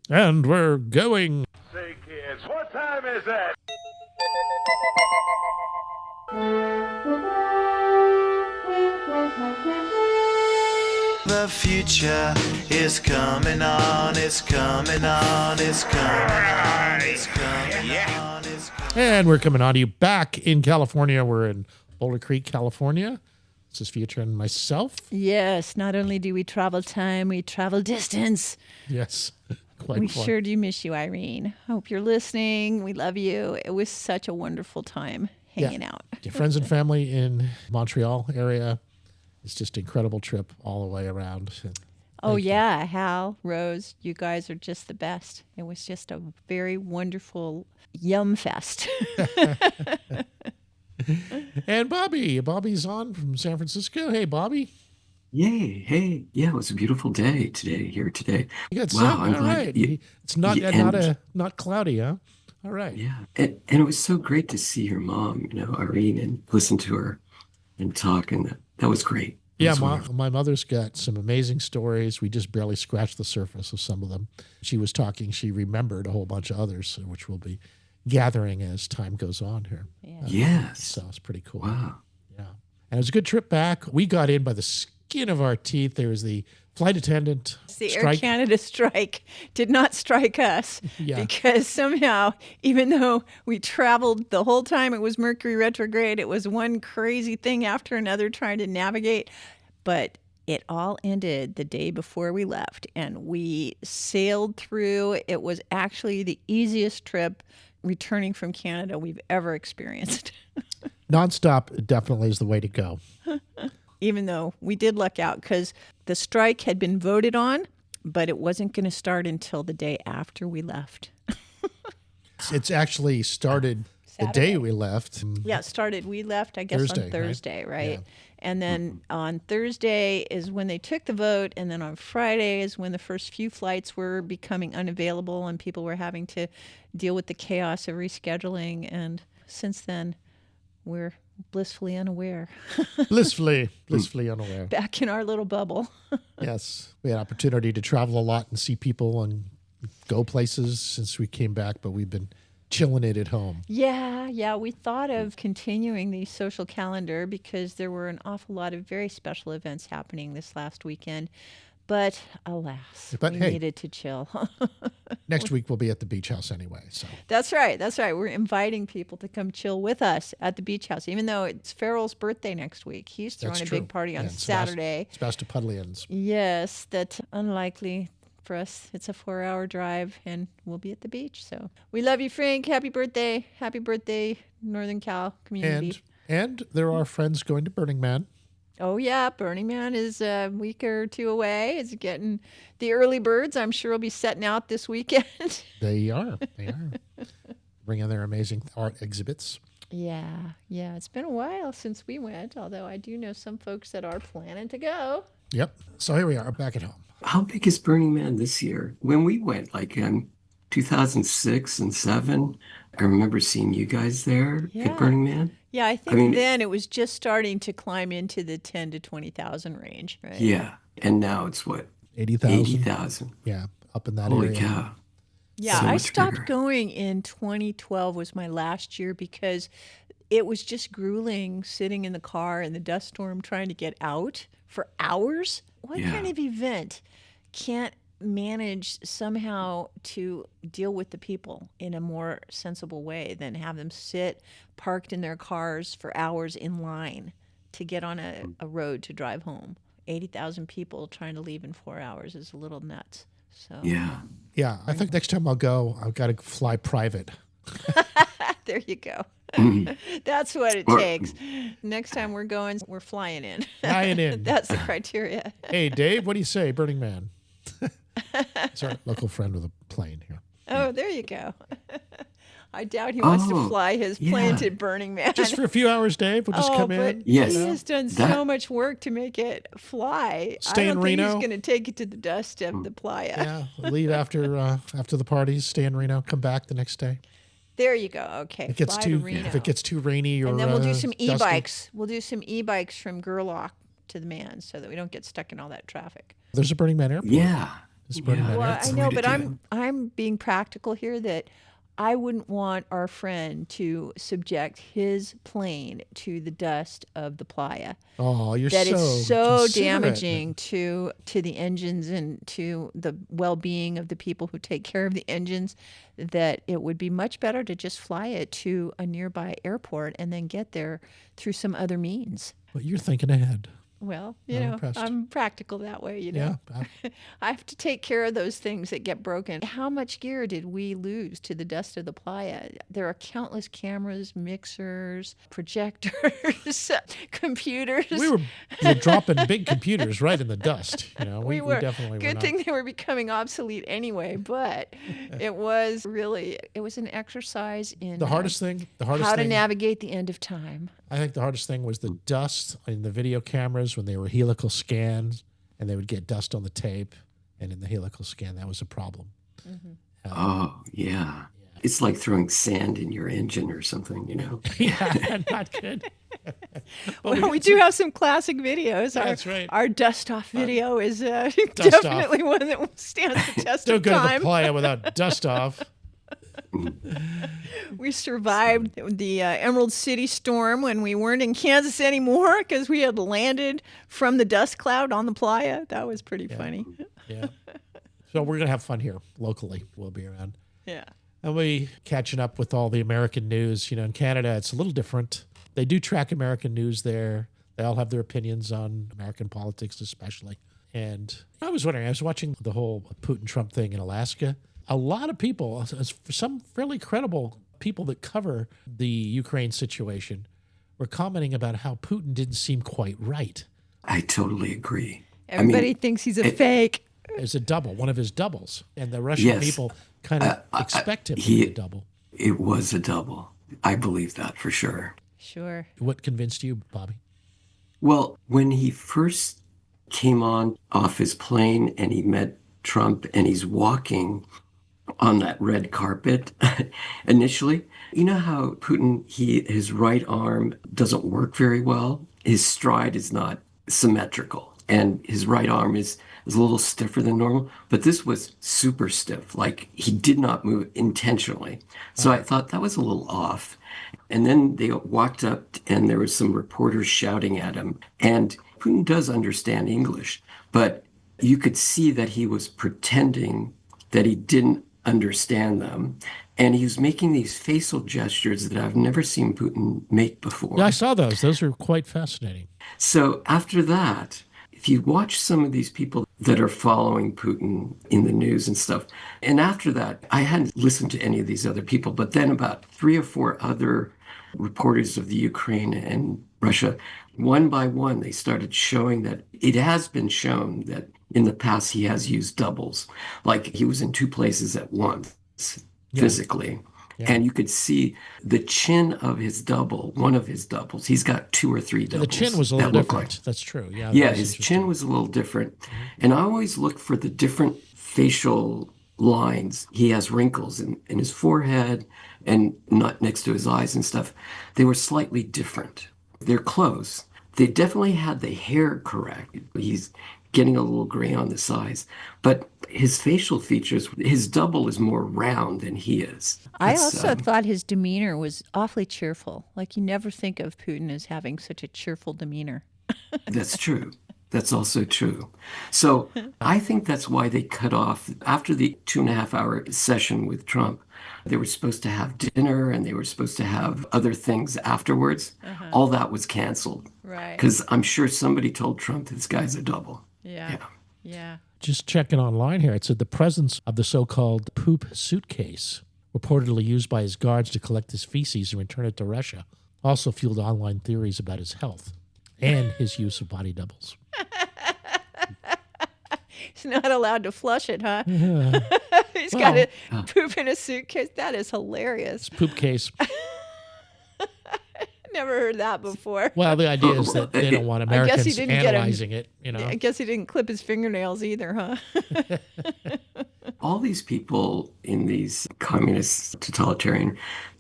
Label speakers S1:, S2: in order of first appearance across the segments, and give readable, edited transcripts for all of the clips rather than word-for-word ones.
S1: And we're going.
S2: Say, kids, what time is it?
S3: The future is coming on, it's coming on, it's coming on, it's coming on, it's coming on.
S1: And we're coming on to you back in California. We're in Boulder Creek, California. This is Future and myself.
S4: Yes, not only do we travel time, we travel distance.
S1: Yes. Quite
S4: We
S1: fun.
S4: sure do miss you, Irene. Hope you're listening. We love you. It was such a wonderful time hanging out.
S1: Your friends and family in Montreal area. It's just an incredible trip all the way around. And
S4: Oh,
S1: thank you.
S4: yeah. Hal, Rose, you guys are just the best. It was just a very wonderful yum fest.
S1: And Bobby. Bobby's on from San Francisco. Hey, Bobby.
S5: Yay. Hey. Yeah, it was a beautiful day here today.
S1: You got
S5: Wow,
S1: sun.
S5: I'm
S1: All
S5: glad
S1: right.
S5: you-
S1: It's not
S5: yeah,
S1: not cloudy, huh? All right.
S5: Yeah. And it was so great to see your mom, Irene, and listen to her and talk. And that was great. It
S1: Yeah,
S5: was wonderful.
S1: my mother's got some amazing stories. We just barely scratched the surface of some of them. She was talking. She remembered a whole bunch of others, which we'll be gathering as time goes on here.
S4: Yeah.
S5: Yes.
S1: So it's pretty cool.
S5: Wow.
S1: Yeah. And it was a good trip back. We got in by the skin of our teeth. There was the flight attendant
S4: The Air
S1: strike.
S4: Canada strike did not strike us
S1: Yeah.
S4: because somehow, even though we traveled the whole time, it was Mercury retrograde. It was one crazy thing after another trying to navigate. But it all ended the day before we left, and we sailed through. It was actually the easiest trip returning from Canada we've ever experienced.
S1: Nonstop definitely is the way to go.
S4: Even though we did luck out because the strike had been voted on, but it wasn't going to start until the day after we left.
S1: It's actually started the day we left.
S4: Yeah, it started. We left, I guess,
S1: Thursday,
S4: on
S1: right?
S4: Thursday, right?
S1: Yeah.
S4: And then on Thursday is when they took the vote. And then on Friday is when the first few flights were becoming unavailable and people were having to deal with the chaos of rescheduling. And since then, we're blissfully unaware,
S1: Blissfully unaware.
S4: back in our little bubble.
S1: Yes. We had opportunity to travel a lot and see people and go places since we came back, but we've been chilling it at home.
S4: Yeah. We thought of continuing the social calendar because there were an awful lot of very special events happening this last weekend. But alas,
S1: But
S4: we
S1: hey.
S4: needed to chill.
S1: Next week we'll be at the beach house anyway. So
S4: That's right. We're inviting people to come chill with us at the beach house, even though it's Farrell's birthday next week. He's throwing
S1: that's
S4: a
S1: true.
S4: big party on
S1: Yeah, and
S4: Saturday.
S1: Sebastopodlians.
S4: Yes, that's unlikely for us. It's a 4-hour drive, and we'll be at the beach. So we love you, Frank. Happy birthday. Happy birthday, Northern Cal community.
S1: And there are friends going to Burning Man.
S4: Oh, yeah. Burning Man is a week or two away. It's getting the early birds. I'm sure will be setting out this weekend.
S1: They are. Bringing their amazing art exhibits.
S4: Yeah. It's been a while since we went, although I do know some folks that are planning to go.
S1: Yep. So here we are back at home.
S5: How big is Burning Man this year? When we went, like in 2006 and 7, I remember seeing you guys there
S4: Yeah.
S5: at Burning Man.
S4: Yeah, I think
S5: mean-
S4: then it was just starting to climb into the 10 to 20,000 range, right?
S5: Yeah. And now it's what?
S1: 80,000.
S5: 80,000.
S1: Yeah. Up in that
S5: Holy
S1: area.
S5: cow.
S4: Yeah,
S5: So
S4: I
S5: much
S4: stopped
S5: bigger.
S4: going in 2012 was my last year because it was just grueling sitting in the car in the dust storm trying to get out for hours. What
S5: Yeah.
S4: kind of event can't manage somehow to deal with the people in a more sensible way than have them sit parked in their cars for hours in line to get on a road to drive home? 80,000 people trying to leave in 4 hours is a little nuts. So
S5: Yeah.
S1: Yeah. I think next time I'll go, I've got to fly private.
S4: there you go.
S5: Mhm.
S4: That's what it
S5: Or-
S4: takes. Next time we're going, we're flying in.
S1: Flying in.
S4: That's the criteria.
S1: Hey, Dave, what do you say, Burning Man? It's our local friend with a plane here.
S4: Oh, there you go. I doubt he wants to
S5: Oh,
S4: fly his plane
S5: yeah.
S4: to Burning Man.
S1: Just for a few hours, Dave. We'll just come
S4: but
S1: in.
S5: Yes.
S4: he has done so
S5: That-
S4: much work to make it fly.
S1: Stay
S4: I
S1: in
S4: don't think
S1: Reno?
S4: he's going to take it to the dust of the playa.
S1: Yeah, leave after the parties, stay in Reno, come back the next day.
S4: There you go. Okay,
S1: It gets
S4: fly
S1: too
S4: to Reno.
S1: if it gets too rainy or
S4: and then we'll do some
S1: dusty.
S4: e-bikes. We'll do some e-bikes from Gerlach to the Man so that we don't get stuck in all that traffic.
S1: There's a Burning Man airport.
S5: Yeah.
S1: spreading that
S4: Well,
S1: air.
S4: I know, but I'm being practical here that I wouldn't want our friend to subject his plane to the dust of the playa.
S1: Oh, you're
S4: That
S1: so
S4: it's so
S1: considerate.
S4: damaging to the engines and to the well-being of the people who take care of the engines, that it would be much better to just fly it to a nearby airport and then get there through some other means.
S1: But you're thinking ahead.
S4: Well,
S1: I'm impressed.
S4: I'm practical that way,
S1: Yeah.
S4: I have to take care of those things that get broken. How much gear did we lose to the dust of the playa? There are countless cameras, mixers, projectors, computers.
S1: We were dropping big computers right in the dust. We definitely
S4: Good
S1: were
S4: thing they were becoming obsolete anyway, but it was an exercise in
S1: the hardest thing.
S4: how to navigate the end of time.
S1: I think the hardest thing was the dust in the video cameras when they were helical scans, and they would get dust on the tape, and in the helical scan, that was a problem.
S5: Oh, yeah. It's like throwing sand in your engine or something,
S1: Yeah, not good.
S4: Well, we do have some classic videos.
S1: That's right.
S4: Our dust-off video is definitely one that stands the test
S1: Don't
S4: of
S1: go to the
S4: time.
S1: playa without dust off.
S4: We survived the Emerald City storm when we weren't in Kansas anymore because we had landed from the dust cloud on the playa. That was pretty funny.
S1: Yeah. So we're going to have fun here locally. We'll be around.
S4: Yeah.
S1: And we catching up with all the American news. In Canada, it's a little different. They do track American news there. They all have their opinions on American politics, especially. And I was wondering, I was watching the whole Putin-Trump thing in Alaska. A lot of people, some fairly credible people that cover the Ukraine situation, were commenting about how Putin didn't seem quite right.
S5: I totally agree.
S4: Everybody thinks he's a fake.
S1: As a double, one of his doubles. And the Russian people kind of expect him to be a double.
S5: It was a double. I believe that for sure.
S4: Sure.
S1: What convinced you, Bobby?
S5: Well, when he first came off his plane and he met Trump and he's walking on that red carpet initially, you know how Putin, his right arm doesn't work very well? His stride is not symmetrical and his right arm is a little stiffer than normal, but this was super stiff. Like he did not move intentionally. So I thought that was a little off. And then they walked up and there was some reporters shouting at him. And Putin does understand English, but you could see that he was pretending that he didn't understand them. And he was making these facial gestures that I've never seen Putin make before.
S1: Yeah, I saw those. Those are quite fascinating.
S5: So after that, if you watch some of these people that are following Putin in the news and stuff, and after that, I hadn't listened to any of these other people, but then about 3 or 4 other reporters of the Ukraine and Russia, one by one, they started showing that it has been shown that in the past he has used doubles, like he was in 2 places at once physically. Yeah. And you could see the chin of his double, one of his doubles. He's got 2 or 3 doubles.
S1: The chin was a little different. That's true. Yeah.
S5: Yeah, his chin was a little different. Mm-hmm. And I always look for the different facial lines. He has wrinkles in his forehead and not next to his eyes and stuff. They were slightly different. They're close. They definitely had the hair correct. He's getting a little gray on the sides. But his facial features, his double is more round than he is.
S4: I also thought his demeanor was awfully cheerful. Like you never think of Putin as having such a cheerful demeanor.
S5: That's true. That's also true. So I think that's why they cut off after the 2.5-hour session with Trump. They were supposed to have dinner and they were supposed to have other things afterwards. All that was canceled.
S4: Right.
S5: Because I'm sure somebody told Trump this guy's a double.
S4: Yeah.
S1: Just checking online here, it said the presence of the so-called poop suitcase, reportedly used by his guards to collect his feces and return it to Russia, also fueled online theories about his health and his use of body doubles.
S4: He's not allowed to flush it, huh?
S1: Yeah.
S4: He's got to poop in a suitcase. That is hilarious.
S1: It's poop case.
S4: Never heard that before.
S1: Well, the idea is that they don't want Americans analyzing it,
S4: I guess he didn't clip his fingernails either, huh?
S5: All these people in these communist totalitarian,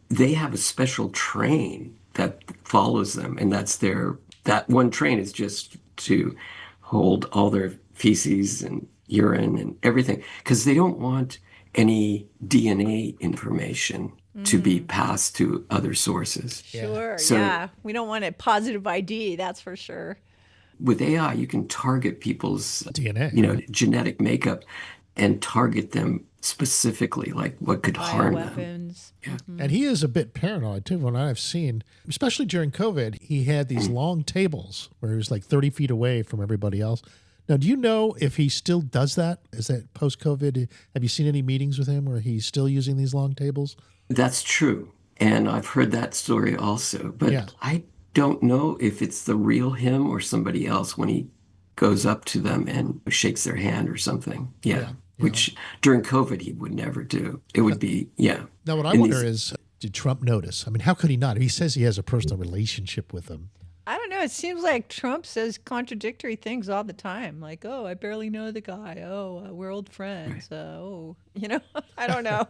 S5: they have a special train that follows them. And that one train is just to hold all their feces and urine and everything, because they don't want any DNA information to be passed to other sources.
S4: Sure,
S5: So
S4: yeah. We don't want a positive ID, that's for sure.
S5: with AI, you can target people's,
S1: DNA,
S5: genetic makeup and target them specifically, like what could harm them.
S4: Bioweapons.
S1: And he is a bit paranoid too. When I've seen, especially during COVID, he had these long tables where he was like 30 feet away from everybody else. Now, do you know if he still does that? Is that post-COVID? Have you seen any meetings with him where he's still using these long tables?
S5: That's true. And I've heard that story also, but
S1: Yeah.
S5: I don't know if it's the real him or somebody else when he goes up to them and shakes their hand or something. Yeah. Which during COVID he would never do. It would be,
S1: Now, what I
S5: in
S1: wonder
S5: these-
S1: is, did Trump notice? I mean, how could he not? He says he has a personal relationship with them.
S4: I don't know. It seems like Trump says contradictory things all the time. Like, oh, I barely know the guy. Oh, we're old friends. I don't know.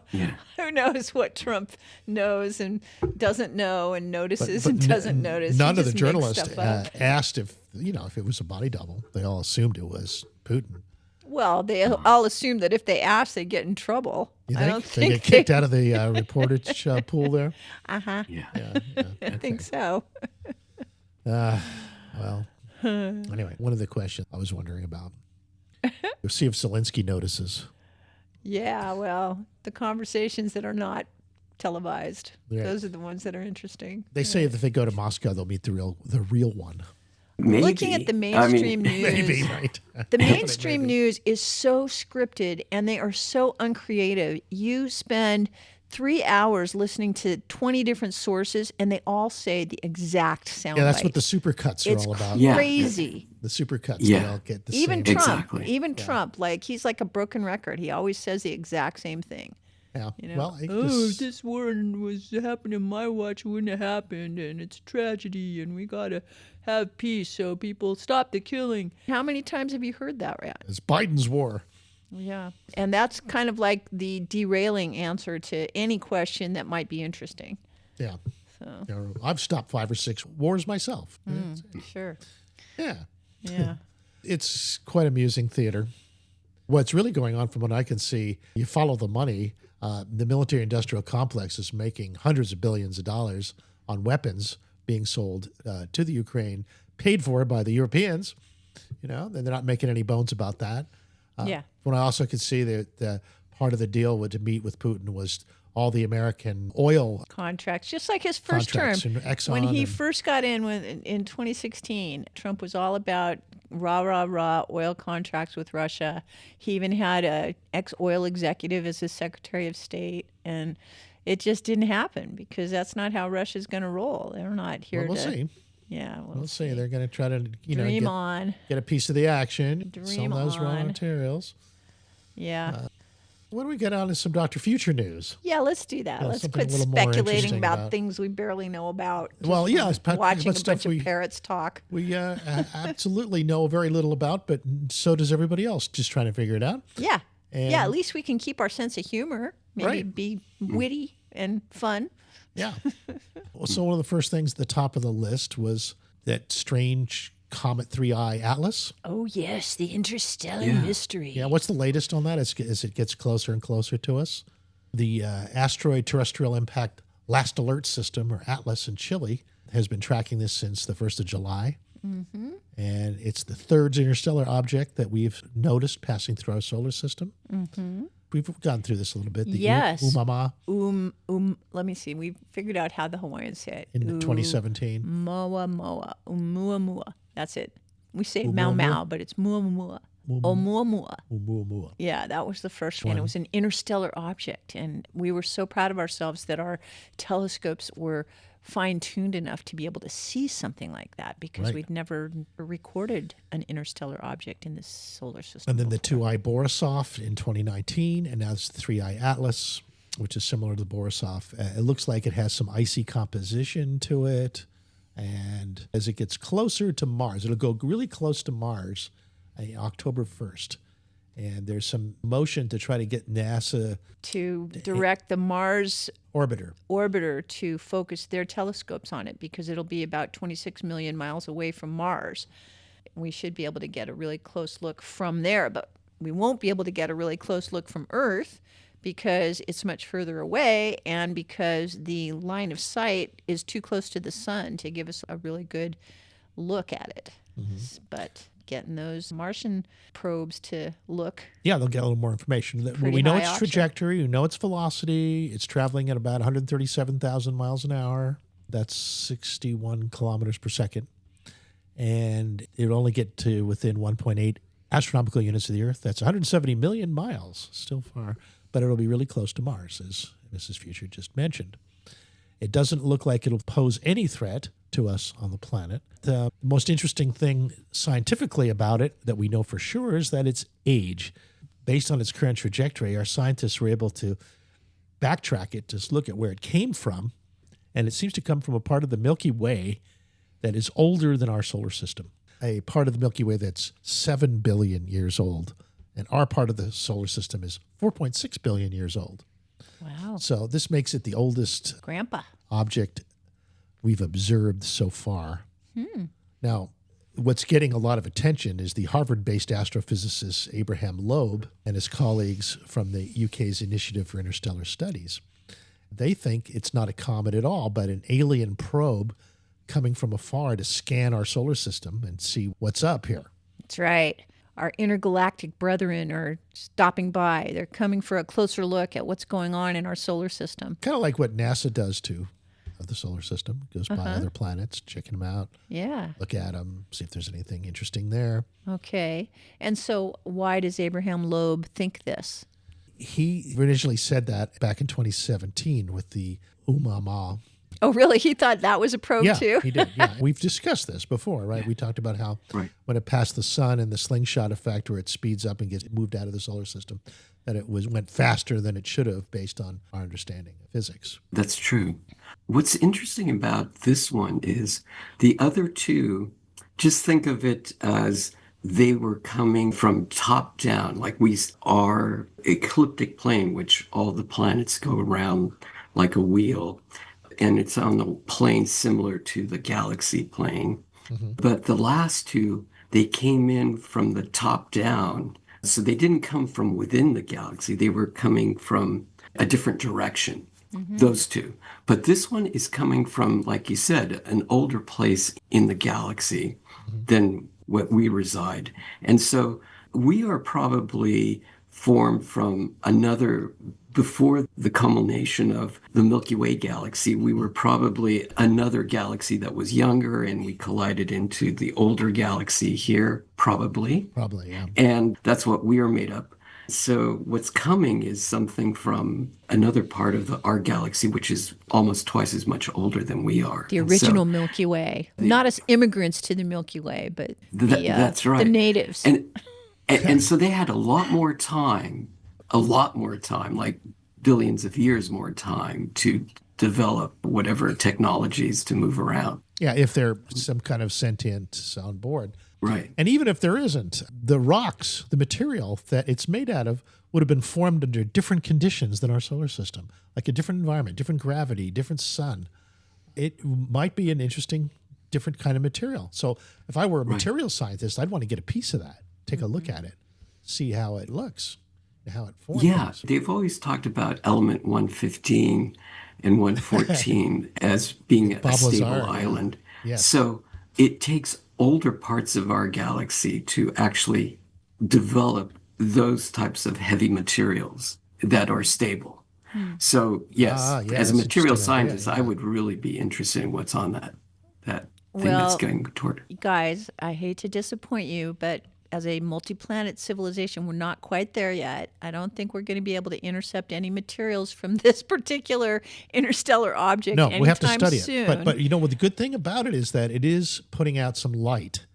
S4: Who knows what Trump knows and doesn't know and notices and doesn't notice.
S1: None
S4: He
S1: of the
S4: just makes
S1: journalists
S4: stuff up.
S1: asked if it was a body double. They all assumed it was Putin.
S4: Well, they all assume that if they ask, they get in trouble.
S1: You
S4: I
S1: think
S4: don't
S1: they
S4: think
S1: get kicked out of the reportage pool there?
S5: Yeah.
S4: I think so.
S1: Well, anyway, one of the questions I was wondering about. We'll see if Zelensky notices.
S4: Yeah, well, the conversations that are not televised,
S1: Yeah.
S4: those are the ones that are interesting.
S1: They say if they go to Moscow, they'll meet the real one.
S5: Maybe.
S4: Looking at the
S5: I
S4: mainstream
S5: mean,
S4: news,
S1: Maybe, right?
S4: the mainstream news is so scripted and they are so uncreative. You spend 3 hours listening to 20 different sources and they all say the exact sound
S1: Yeah, that's what the supercuts are
S4: It's
S1: all about.
S5: Yeah.
S4: crazy.
S1: The supercuts,
S5: Yeah.
S1: they all get the
S4: Even
S1: same.
S4: Trump,
S5: Exactly.
S4: even Trump, like he's like a broken record. He always says the exact same thing.
S1: Yeah.
S4: You know?
S1: Well, it
S4: if
S1: just-
S4: this war was happening in my watch, it wouldn't have happened, and it's a tragedy, and we gotta have peace so people stop the killing. How many times have you heard that, Ryan?
S1: it's Biden's war.
S4: Yeah, and that's kind of like the derailing answer to any question that might be interesting.
S1: Yeah.
S4: So,
S1: You know, I've stopped 5 or 6 wars myself.
S4: sure.
S1: Yeah.
S4: Yeah.
S1: It's quite amusing theater. What's really going on from what I can see, you follow the money. The military industrial complex is making hundreds of billions of dollars on weapons being sold to the Ukraine, paid for by the Europeans. And they're not making any bones about that.
S4: Yeah.
S1: When I also could see that part of the deal to meet with Putin was all the American oil
S4: Contracts, just like his first term.
S1: contracts and Exxon.
S4: When he
S1: and-
S4: first got in 2016, Trump was all about rah oil contracts with Russia. He even had a ex-oil executive as his Secretary of State, and it just didn't happen because that's not how Russia's going to roll. They're not here
S1: we'll
S4: to.
S1: see.
S4: Yeah,
S1: We'll see. They're going to try to
S4: dream on.
S1: get a piece of the action, some
S4: Dream
S1: of those raw
S4: on.
S1: materials.
S4: Yeah.
S1: When we get on to some Dr. Future news.
S4: Yeah, let's do that.
S1: Yeah,
S4: Let's
S1: something a
S4: quit
S1: little more
S4: speculating
S1: interesting
S4: about
S1: about-
S4: things we barely know about. just
S1: Well, yeah,
S4: from
S1: it's about
S4: watching a
S1: stuff
S4: bunch of parrots talk.
S1: We absolutely know very little about, but so does everybody else, just trying to figure it out.
S4: Yeah.
S1: And-
S4: Yeah, at least we can keep our sense of humor. Maybe
S1: Right.
S4: be witty and fun.
S1: Yeah. Well, so one of the first things at the top of the list was that strange Comet 3I Atlas.
S4: Oh, yes, the interstellar
S5: Yeah.
S4: mystery.
S1: Yeah, what's the latest on that as it gets closer and closer to us? The Asteroid Terrestrial Impact Last Alert System, or ATLAS in Chile, has been tracking this since the 1st of July. Mm-hmm. And it's the third interstellar object that we've noticed passing through our solar system. Mm-hmm. We've gone through this a little bit. The
S4: Yes.
S1: Umama
S4: Let me see. We figured out how the Hawaiians say it.
S1: in 2017.
S4: Moa, Oumuamua. That's it. We say Mau Mau, but it's Muamua. Oumuamua.
S1: Oumuamua.
S4: Yeah, that was the first one. It was an interstellar object, and we were so proud of ourselves that our telescopes were fine-tuned enough to be able to see something like that because
S1: Right.
S4: we'd never recorded an interstellar object in this solar system.
S1: And then the
S4: before.
S1: 2I Borisov in 2019, and now it's the 3I Atlas, which is similar to the Borisov. It looks like it has some icy composition to it. And as it gets closer to Mars, it'll go really close to Mars October 1st. And there's some motion to try to get NASA
S4: to direct the Mars
S1: orbiter.
S4: orbiter to focus their telescopes on it because it'll be about 26 million miles away from Mars. We should be able to get a really close look from there. But we won't be able to get a really close look from Earth because it's much further away and because the line of sight is too close to the sun to give us a really good look at it. But getting those Martian probes to look.
S1: Yeah, they'll get a little more information. We know its trajectory, we know its velocity. It's traveling at about 137,000 miles an hour. That's 61 kilometers per second. And it'll only get to within 1.8 astronomical units of the Earth. That's 170 million miles, still far. But it'll be really close to Mars, as Mrs. Future just mentioned. It doesn't look like it'll pose any threat to us on the planet. The most interesting thing scientifically about it that we know for sure is that its age. Based on its current trajectory, our scientists were able to backtrack it to look at where it came from, and it seems to come from a part of the Milky Way that is older than our solar system, a part of the Milky Way that's 7 billion years old, and our part of the solar system is 4.6 billion years old.
S4: Wow.
S1: So this makes it the oldest
S4: Grandpa.
S1: object we've observed so far. Now, what's getting a lot of attention is the Harvard-based astrophysicist Abraham Loeb and his colleagues from the UK's Initiative for Interstellar Studies. They think it's not a comet at all, but an alien probe coming from afar to scan our solar system and see what's up here.
S4: That's right. Our intergalactic brethren are stopping by. They're coming for a closer look at what's going on in our solar system.
S1: Kind of like what NASA does to the solar system. Goes by other planets, checking them out.
S4: Yeah.
S1: Look at them, see if there's anything interesting there.
S4: Okay. And so why does Abraham Loeb think this?
S1: He originally said that back in 2017 with the Oumuamua.
S4: Oh, really? He thought that was a probe too?
S1: He did. Yeah, we've discussed this before, right? We talked about how when it passed the sun and the slingshot effect, where it speeds up and gets moved out of the solar system, that it went faster than it should have based on our understanding of physics.
S5: That's true. What's interesting about this one is the other two, just think of it as they were coming from top down, like our ecliptic plane, which all the planets go around like a wheel. And it's on the plane similar to the galaxy plane. But the last two, they came in from the top down. So they didn't come from within the galaxy. They were coming from a different direction, those two. But this one is coming from, like you said, an older place in the galaxy than what we reside. And so we are probably formed from before the culmination of the Milky Way galaxy, we were probably another galaxy that was younger, and we collided into the older galaxy here, probably.
S1: Probably, yeah.
S5: And that's what we are made up. So what's coming is something from another part of our galaxy, which is almost twice as much older than we are.
S4: The original Milky Way. Not as immigrants to the Milky Way, but
S5: that's right.
S4: The natives.
S5: And so they had a lot more time, like billions of years more time to develop whatever technologies to move around.
S1: Yeah, if there's some kind of sentience on board.
S5: Right.
S1: And even if there isn't, the rocks, the material that it's made out of would have been formed under different conditions than our solar system, like a different environment, different gravity, different sun. It might be an interesting, different kind of material. So if I were a material scientist, I'd want to get a piece of that, take a look at it, see how it looks, how it forms.
S5: Yeah, they've always talked about element 115 and 114 as being a stable island.
S1: Yes.
S5: So it takes older parts of our galaxy to actually develop those types of heavy materials that are stable. So yes, as a material scientist, I would really be interested in what's on that thing that's going toward.
S4: Guys, I hate to disappoint you, but as a multi-planet civilization, we're not quite there yet. I don't think we're going to be able to intercept any materials from this particular interstellar object.
S1: No, we have to study
S4: soon.
S1: it. But you know what the good thing about it is that it is putting out some light.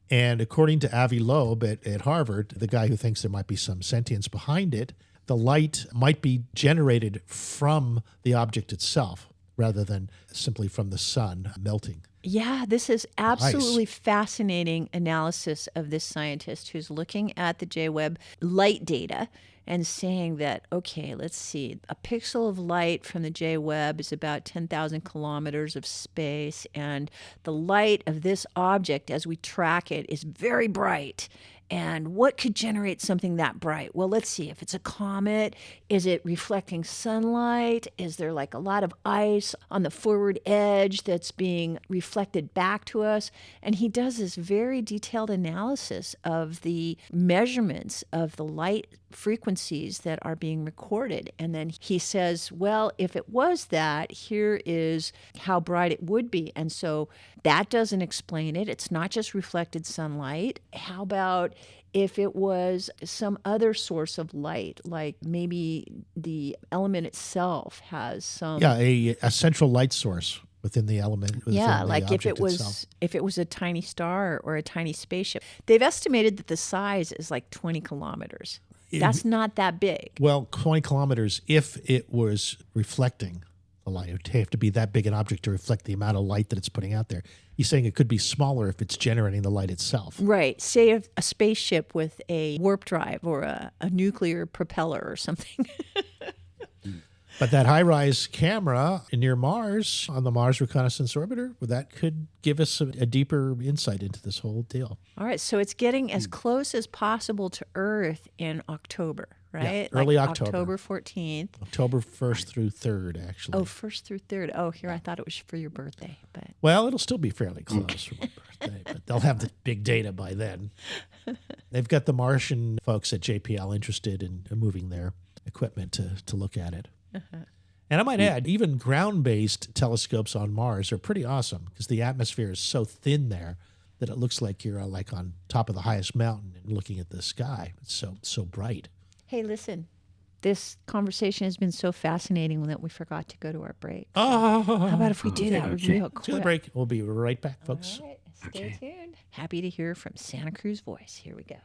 S1: And according to Avi Loeb at Harvard, the guy who thinks there might be some sentience behind it, the light might be generated from the object itself rather than simply from the sun melting.
S4: Yeah, this is absolutely fascinating analysis of this scientist who's looking at the J-Web light data and saying that, okay, let's see, a pixel of light from the J-Web is about 10,000 kilometers of space, and the light of this object as we track it is very bright. And what could generate something that bright? Well, let's see. If it's a comet, is it reflecting sunlight? Is there like a lot of ice on the forward edge that's being reflected back to us? And he does this very detailed analysis of the measurements of the light frequencies that are being recorded. And then he says, well, if it was that, here is how bright it would be. And so that doesn't explain it. It's not just reflected sunlight. How about if it was some other source of light, like maybe the element itself has some...
S1: Yeah, a central light source within the element.
S4: Yeah, like if it
S1: itself.
S4: was a tiny star or a tiny spaceship. They've estimated that the size is like 20 kilometers. That's not that big.
S1: Well, 20 kilometers, if it was reflecting the light, it would have to be that big an object to reflect the amount of light that it's putting out there. He's saying it could be smaller if it's generating the light itself.
S4: Right. Say a spaceship with a warp drive or a nuclear propeller or something.
S1: But that high-rise camera near Mars on the Mars Reconnaissance Orbiter, well, that could give us a deeper insight into this whole deal.
S4: All right. So it's getting as close as possible to Earth in October, right?
S1: Yeah, early
S4: like
S1: October.
S4: October 14th.
S1: October 1st through 3rd, actually.
S4: Oh, 1st through 3rd. Oh, here, I thought it was for your birthday. But
S1: Well, it'll still be fairly close for my birthday, but they'll have the big data by then. They've got the Martian folks at JPL interested in moving their equipment to look at it. And I might add, even ground-based telescopes on Mars are pretty awesome because the atmosphere is so thin there that it looks like you're like on top of the highest mountain and looking at the sky. It's so bright.
S4: hey, listen, this conversation has been so fascinating that we forgot to go to our break.
S1: Oh,
S4: How about if we do that real
S1: let's get a
S4: quick?
S1: break. We'll be right back, folks.
S4: All right, stay tuned. Happy to hear from Santa Cruz Voice. Here we go.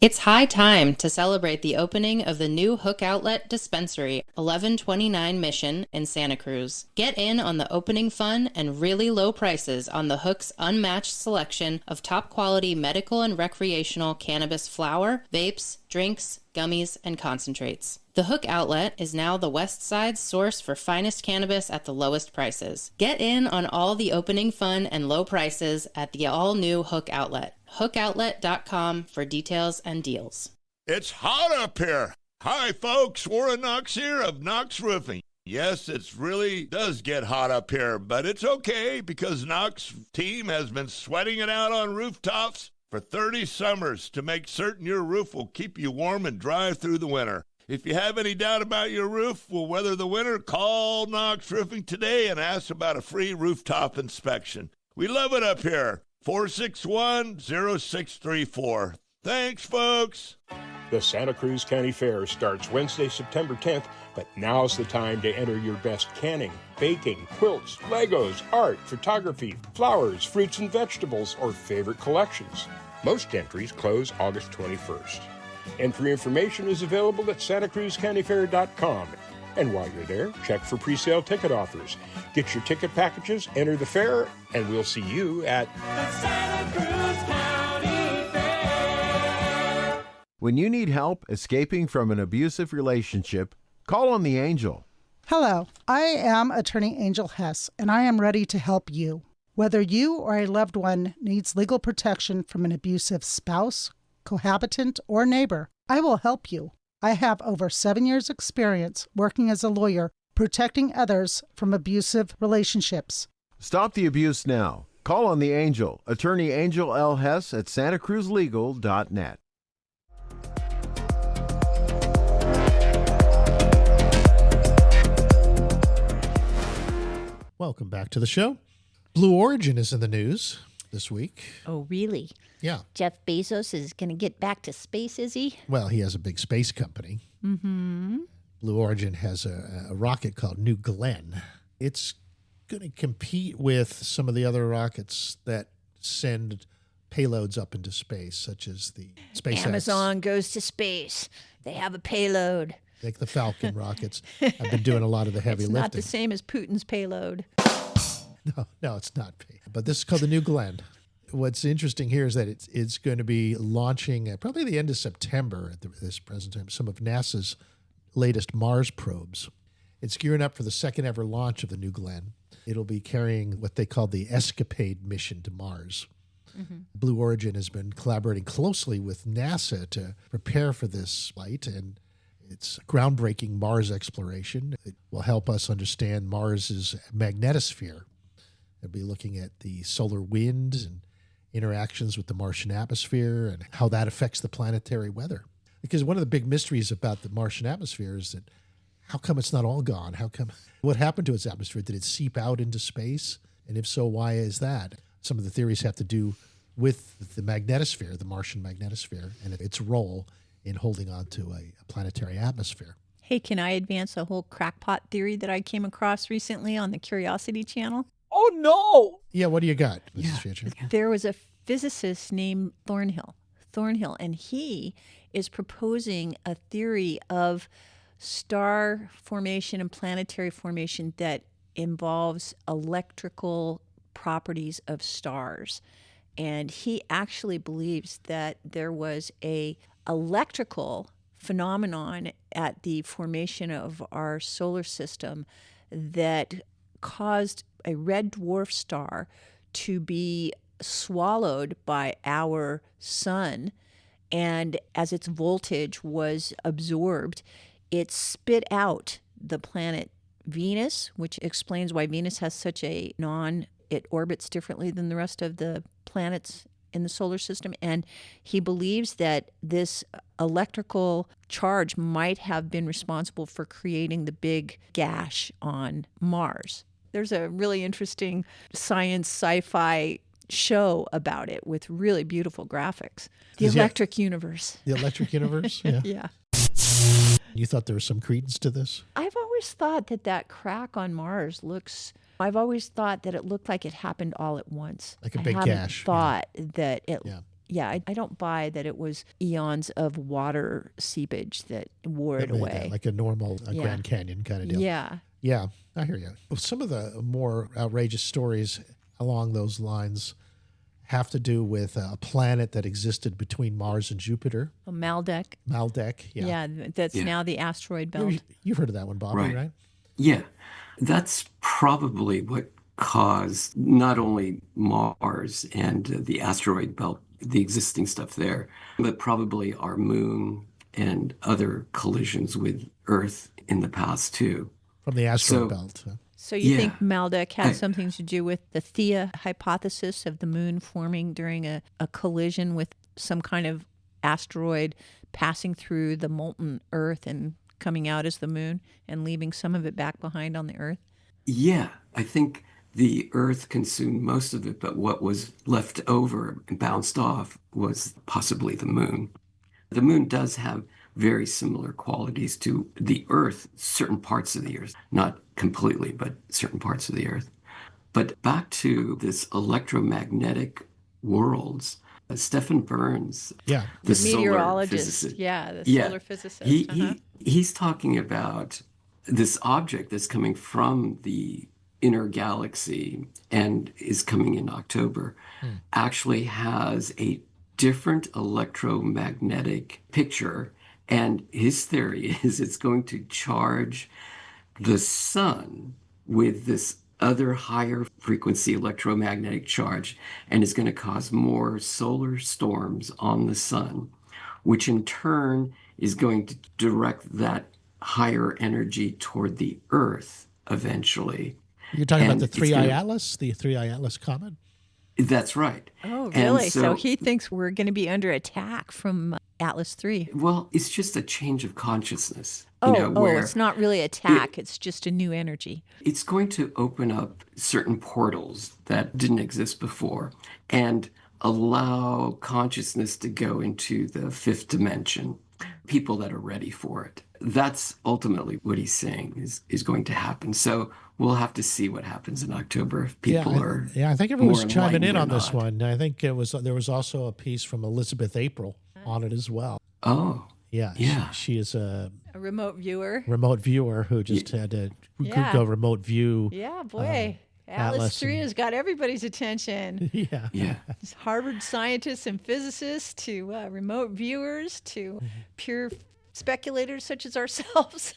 S6: It's high time to celebrate the opening of the new Hook Outlet Dispensary, 1129 Mission in Santa Cruz. Get in on the opening fun and really low prices on the Hook's unmatched selection of top-quality medical and recreational cannabis flower, vapes, drinks, gummies, and concentrates. The Hook Outlet is now the West Side's source for finest cannabis at the lowest prices. Get in on all the opening fun and low prices at the all-new Hook Outlet. HookOutlet.com for details and deals.
S2: It's hot up here. Hi, folks. Warren Knox here of Knox Roofing. Yes, it really does get hot up here, but it's okay because Knox team has been sweating it out on rooftops for 30 summers to make certain your roof will keep you warm and dry through the winter. If you have any doubt about your roof will weather the winter, call Knox Roofing today and ask about a free rooftop inspection. We love it up here. 461-0634. Thanks, folks.
S7: The Santa Cruz County Fair starts Wednesday, September 10th, but now's the time to enter your best canning, baking, quilts, Legos, art, photography, flowers, fruits and vegetables, or favorite collections. Most entries close August 21st. Entry information is available at santacruzcountyfair.com. And while you're there, check for pre-sale ticket offers. Get your ticket packages, enter the fair, and we'll see you at
S8: the Santa Cruz County Fair.
S9: When you need help escaping from an abusive relationship, call on the Angel.
S10: Hello, I am Attorney Angel Hess, and I am ready to help you. Whether you or a loved one needs legal protection from an abusive spouse, cohabitant, or neighbor, I will help you. I have over 7 years' experience working as a lawyer, protecting others from abusive relationships.
S9: Stop the abuse now. Call on the Angel, Attorney Angel L. Hess at santacruzlegal.net.
S1: Welcome back to the show. Blue Origin is in the news this week.
S4: Oh, really?
S1: Yeah.
S4: Jeff Bezos is going to get back to space, is he?
S1: Well, he has a big space company.
S4: Mm-hmm.
S1: Blue Origin has a rocket called New Glenn. It's going to compete with some of the other rockets that send payloads up into space, such as the SpaceX.
S4: Amazon goes to space. They have a payload.
S1: Like the Falcon rockets. I've been doing a lot of the heavy
S4: It's
S1: lifting.
S4: not the same as Putin's payload.
S1: No, it's not. But this is called the New Glenn. What's interesting here is that it's going to be launching at probably the end of September at this present time, some of NASA's latest Mars probes. It's gearing up for the second ever launch of the New Glenn. It'll be carrying what they call the Escapade mission to Mars. Blue Origin has been collaborating closely with NASA to prepare for this flight, and it's groundbreaking Mars exploration. It will help us understand Mars's magnetosphere. It'll be looking at the solar wind and interactions with the Martian atmosphere and how that affects the planetary weather. Because one of the big mysteries about the Martian atmosphere is that how come it's not all gone? What happened to its atmosphere? Did it seep out into space? And if so, why is that? Some of the theories have to do with the magnetosphere, the Martian magnetosphere, and its role in holding on to a planetary atmosphere.
S4: Hey, can I advance a whole crackpot theory that I came across recently on the Curiosity Channel?
S11: Oh, no.
S1: Yeah, what do you got, Mrs. Fisher?
S4: There was a physicist named Thornhill, and he is proposing a theory of star formation and planetary formation that involves electrical properties of stars. And he actually believes that there was a electrical phenomenon at the formation of our solar system that caused a red dwarf star to be swallowed by our sun. And as its voltage was absorbed, it spit out the planet Venus, which explains why Venus has such a it orbits differently than the rest of the planets in the solar system. And he believes that this electrical charge might have been responsible for creating the big gash on Mars. There's a really interesting science sci-fi show about it with really beautiful graphics. The Electric Universe.
S1: The Electric Universe? Yeah.
S4: Yeah.
S1: You thought there was some credence to this?
S4: I've always thought that crack on Mars I've always thought that it looked like it happened all at once.
S1: Like a big
S4: I
S1: gash.
S4: Thought that it. Yeah, I don't buy that it was eons of water seepage that wore it away.
S1: That, like a normal Grand Canyon kind of deal.
S4: Yeah.
S1: Yeah, I hear you. Some of the more outrageous stories along those lines have to do with a planet that existed between Mars and Jupiter.
S4: Maldek.
S1: Yeah.
S4: That's now the asteroid belt.
S1: You've heard of that one, Bobby, right?
S5: Yeah. That's probably what caused not only Mars and the asteroid belt, the existing stuff there, but probably our moon and other collisions with Earth in the past too.
S1: From the asteroid belt.
S4: So you think Maldek had something to do with the Theia hypothesis of the moon forming during a collision with some kind of asteroid passing through the molten Earth and coming out as the moon and leaving some of it back behind on the Earth?
S5: Yeah, I think the Earth consumed most of it, but what was left over and bounced off was possibly the moon. The moon does have very similar qualities to the Earth, certain parts of the Earth, not completely, but certain parts of the Earth. But back to this electromagnetic worlds, Stephen Burns,
S4: the meteorologist, solar physicist.
S5: He's talking about this object that's coming from the inner galaxy and is coming in October, actually has a different electromagnetic picture. And his theory is it's going to charge the sun with this other higher frequency electromagnetic charge, and is going to cause more solar storms on the sun, which in turn is going to direct that higher energy toward the Earth eventually.
S1: You're talking about the 3I Atlas, the 3I Atlas comet?
S5: That's right.
S4: Oh, really? So he thinks we're going to be under attack from Atlas 3.
S5: Well, it's just a change of consciousness.
S4: It's not really attack. It's just a new energy.
S5: It's going to open up certain portals that didn't exist before and allow consciousness to go into the fifth dimension, people that are ready for it. That's ultimately what he's saying is going to happen. So we'll have to see what happens in October if people are.
S1: Yeah, I think everyone's chiming in on this one. I think there was also a piece from Elizabeth April on it as well.
S5: Oh.
S1: Yeah. She is a
S4: remote viewer.
S1: Who just had to go remote view.
S4: Yeah, boy. Atlas 3 has got everybody's attention.
S5: Yeah.
S4: Harvard scientists and physicists to remote viewers to pure speculators such as ourselves.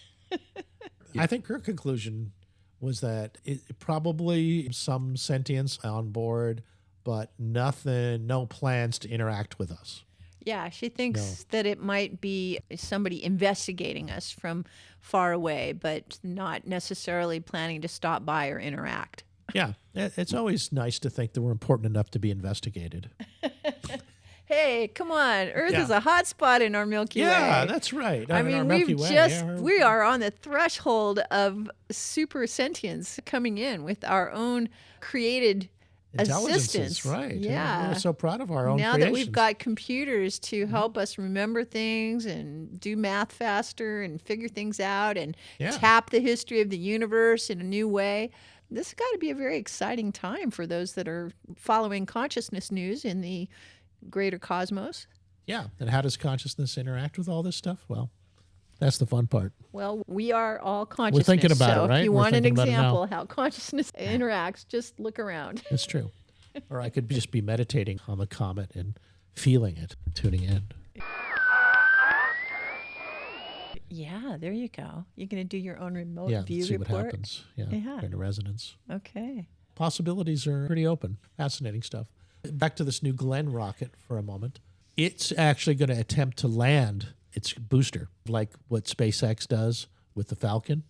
S1: I think her conclusion was that it probably some sentience on board, but nothing, no plans to interact with us.
S4: Yeah, she thinks that it might be somebody investigating us from far away, but not necessarily planning to stop by or interact.
S1: Yeah, it's always nice to think that we're important enough to be investigated.
S4: Hey, come on. Earth is a hot spot in our Milky Way.
S1: Yeah, that's right.
S4: I
S1: In
S4: mean,
S1: our Milky Way,
S4: we are on the threshold of super sentience coming in with our own created assistance.
S1: Right.
S4: Yeah.
S1: We're so proud of our own
S4: now
S1: creations.
S4: that we've got computers to help us remember things and do math faster and figure things out and tap the history of the universe in a new way. This has got to be a very exciting time for those that are following consciousness news in the greater cosmos.
S1: Yeah. And how does consciousness interact with all this stuff? Well, that's the fun part.
S4: Well, we are all consciousness.
S1: We're thinking about
S4: so
S1: it, right?
S4: if you
S1: We're
S4: want an
S1: thinking about it
S4: example
S1: now.
S4: how consciousness interacts, just look around.
S1: That's true. Or I could just be meditating on the comet and feeling it, tuning in.
S4: Yeah, there you go. You're going to do your own remote
S1: Yeah,
S4: view
S1: see
S4: report.
S1: what happens. Yeah, into resonance.
S4: Okay.
S1: Possibilities are pretty open. Fascinating stuff. Back to this new Glenn rocket for a moment. It's actually going to attempt to land its booster, like what SpaceX does with the Falcon.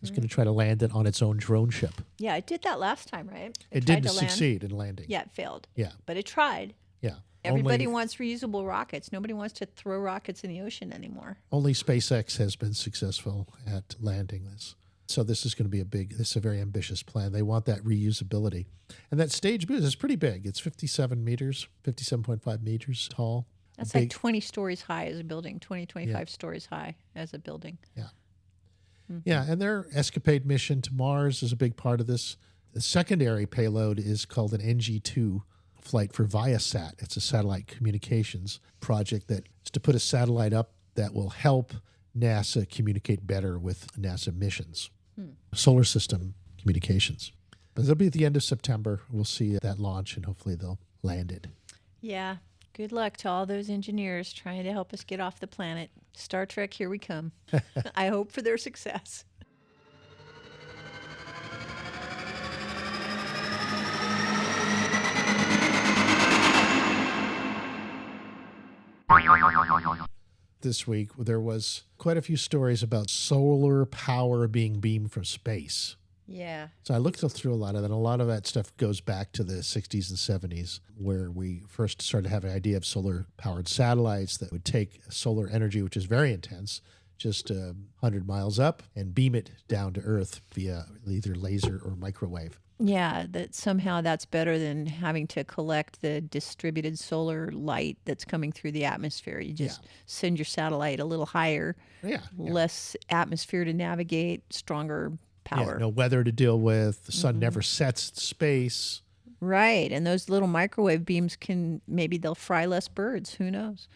S1: It's going to try to land it on its own drone ship.
S4: Yeah, it did that last time, right?
S1: It
S4: tried
S1: didn't
S4: to land.
S1: succeed in landing.
S4: Yeah, it failed.
S1: Yeah.
S4: But it tried.
S1: Yeah.
S4: Everybody wants reusable rockets. Nobody wants to throw rockets in the ocean anymore.
S1: Only SpaceX has been successful at landing this. So this is going to be this is a very ambitious plan. They want that reusability. And that stage boost is pretty big. It's 57 meters, 57.5 meters tall.
S4: That's like 20 stories high as a building, 25 stories high as a building.
S1: Yeah. Yeah, and their escapade mission to Mars is a big part of this. The secondary payload is called an NG-2 flight for Viasat. It's a satellite communications project that is to put a satellite up that will help NASA communicate better with NASA missions. Solar system communications. But it'll be at the end of September. We'll see that launch, and hopefully they'll land it.
S4: Yeah. Good luck to all those engineers trying to help us get off the planet. Star Trek, here we come. I hope for their success.
S1: This week, there was quite a few stories about solar power being beamed from space.
S4: Yeah.
S1: So I looked through a lot of that. A lot of that stuff goes back to the 60s and 70s, where we first started having an idea of solar-powered satellites that would take solar energy, which is very intense, just 100 miles up, and beam it down to Earth via either laser or microwave.
S4: Yeah, that somehow that's better than having to collect the distributed solar light that's coming through the atmosphere. You just send your satellite a little higher, less atmosphere to navigate, stronger power.
S1: Yeah, no weather to deal with. The sun never sets in space.
S4: Right, and those little microwave beams maybe they'll fry less birds. Who knows?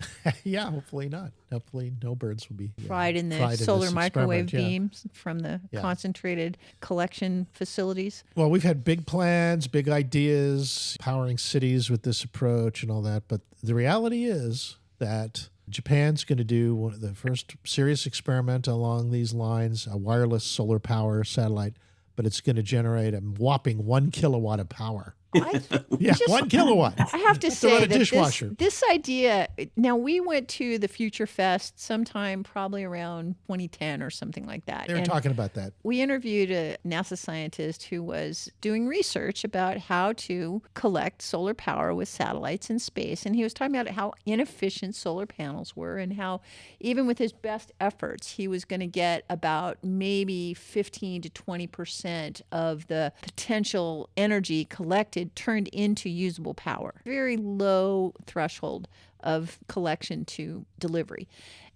S1: Yeah, hopefully not. Hopefully no birds will be
S4: fried in the solar microwave beams from the concentrated collection facilities.
S1: Well, we've had big plans, big ideas, powering cities with this approach and all that. But the reality is that Japan's going to do one of the first serious experiment along these lines, a wireless solar power satellite, but it's going to generate a whopping 1 kilowatt of power. 1 kilowatt.
S4: I have to say
S1: that
S4: this idea, now we went to the Future Fest sometime probably around 2010 or something like that.
S1: They were talking about that.
S4: We interviewed a NASA scientist who was doing research about how to collect solar power with satellites in space. And he was talking about how inefficient solar panels were and how even with his best efforts, he was going to get about maybe 15 to 20% of the potential energy collected turned into usable power. Very low threshold of collection to delivery.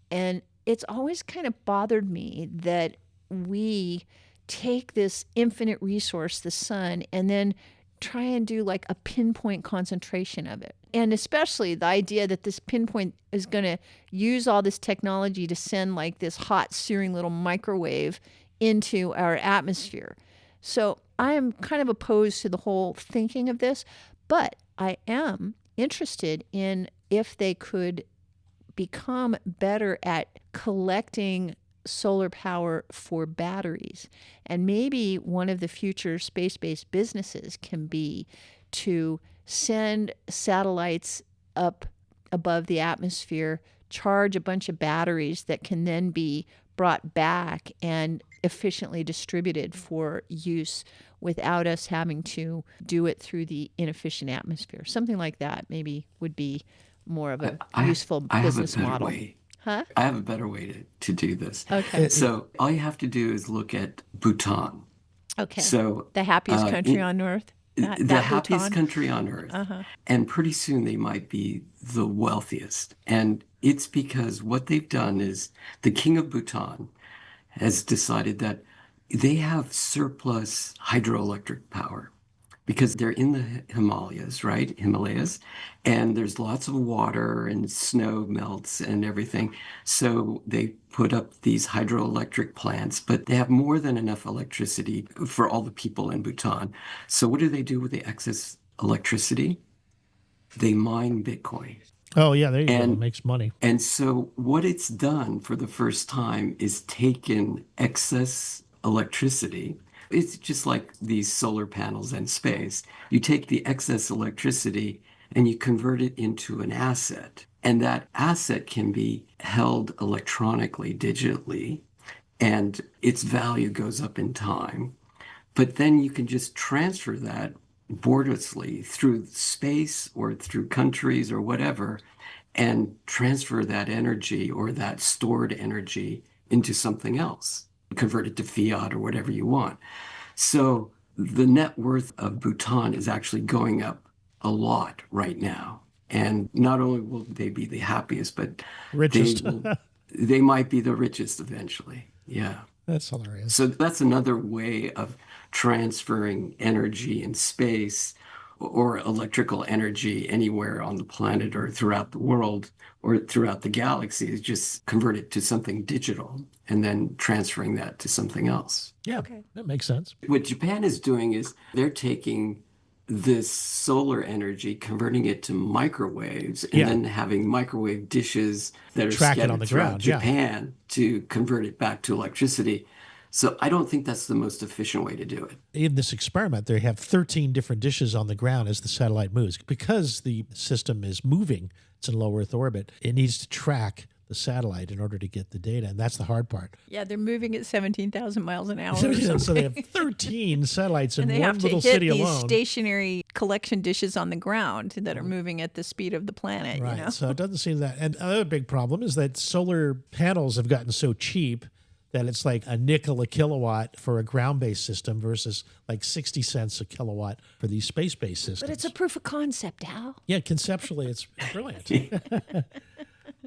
S4: And it's always kind of bothered me that we take this infinite resource, the sun, and then try and do like a pinpoint concentration of it. And especially the idea that this pinpoint is going to use all this technology to send like this hot searing little microwave into our atmosphere. So I am kind of opposed to the whole thinking of this, but I am interested in if they could become better at collecting solar power for batteries. And maybe one of the future space-based businesses can be to send satellites up above the atmosphere, charge a bunch of batteries that can then be brought back and efficiently distributed for use without us having to do it through the inefficient atmosphere. Something like that maybe would be more of a useful business model.
S5: Way.
S4: Huh?
S5: I have a better way to do this.
S4: Okay.
S5: So all you have to do is look at Bhutan.
S4: Okay.
S5: So
S4: the happiest country on earth.
S5: The happiest country on earth. And pretty soon they might be the wealthiest. And it's because what they've done is the king of Bhutan has decided that they have surplus hydroelectric power because they're in the Himalayas, right? And there's lots of water and snow melts and everything. So they put up these hydroelectric plants, but they have more than enough electricity for all the people in Bhutan. So what do they do with the excess electricity? They mine Bitcoin.
S1: Oh, yeah, there you go. It makes money.
S5: And so what it's done for the first time is taken excess electricity. It's just like these solar panels in space. You take the excess electricity and you convert it into an asset. And that asset can be held electronically, digitally, and its value goes up in time. But then you can just transfer that borderlessly through space or through countries or whatever, and transfer that energy or that stored energy into something else, convert it to fiat or whatever you want. So the net worth of Bhutan is actually going up a lot right now. And not only will they be the happiest, but
S1: richest.
S5: They might be the richest eventually. Yeah.
S1: That's hilarious.
S5: So that's another way of transferring energy in space or electrical energy anywhere on the planet or throughout the world or throughout the galaxy, is just convert it to something digital and then transferring that to something else.
S1: Yeah, okay. That makes sense.
S5: What Japan is doing is they're taking this solar energy, converting it to microwaves, and then having microwave dishes that are scattered on the throughout Japan to convert it back to electricity. So I don't think that's the most efficient way to do it.
S1: In this experiment, they have 13 different dishes on the ground as the satellite moves. Because the system is moving, it's in low Earth orbit, it needs to track the satellite in order to get the data, and that's the hard part.
S4: Yeah, they're moving at 17,000 miles an hour.
S1: So they have 13 satellites in one little city alone.
S4: And they have to hit these stationary collection dishes on the ground that are moving at the speed of the planet.
S1: Right,
S4: you know?
S1: So it doesn't seem that. And another big problem is that solar panels have gotten so cheap that it's like a nickel a kilowatt for a ground-based system versus like 60 cents a kilowatt for these space-based systems.
S4: But it's a proof of concept, Al.
S1: Yeah, conceptually, it's brilliant.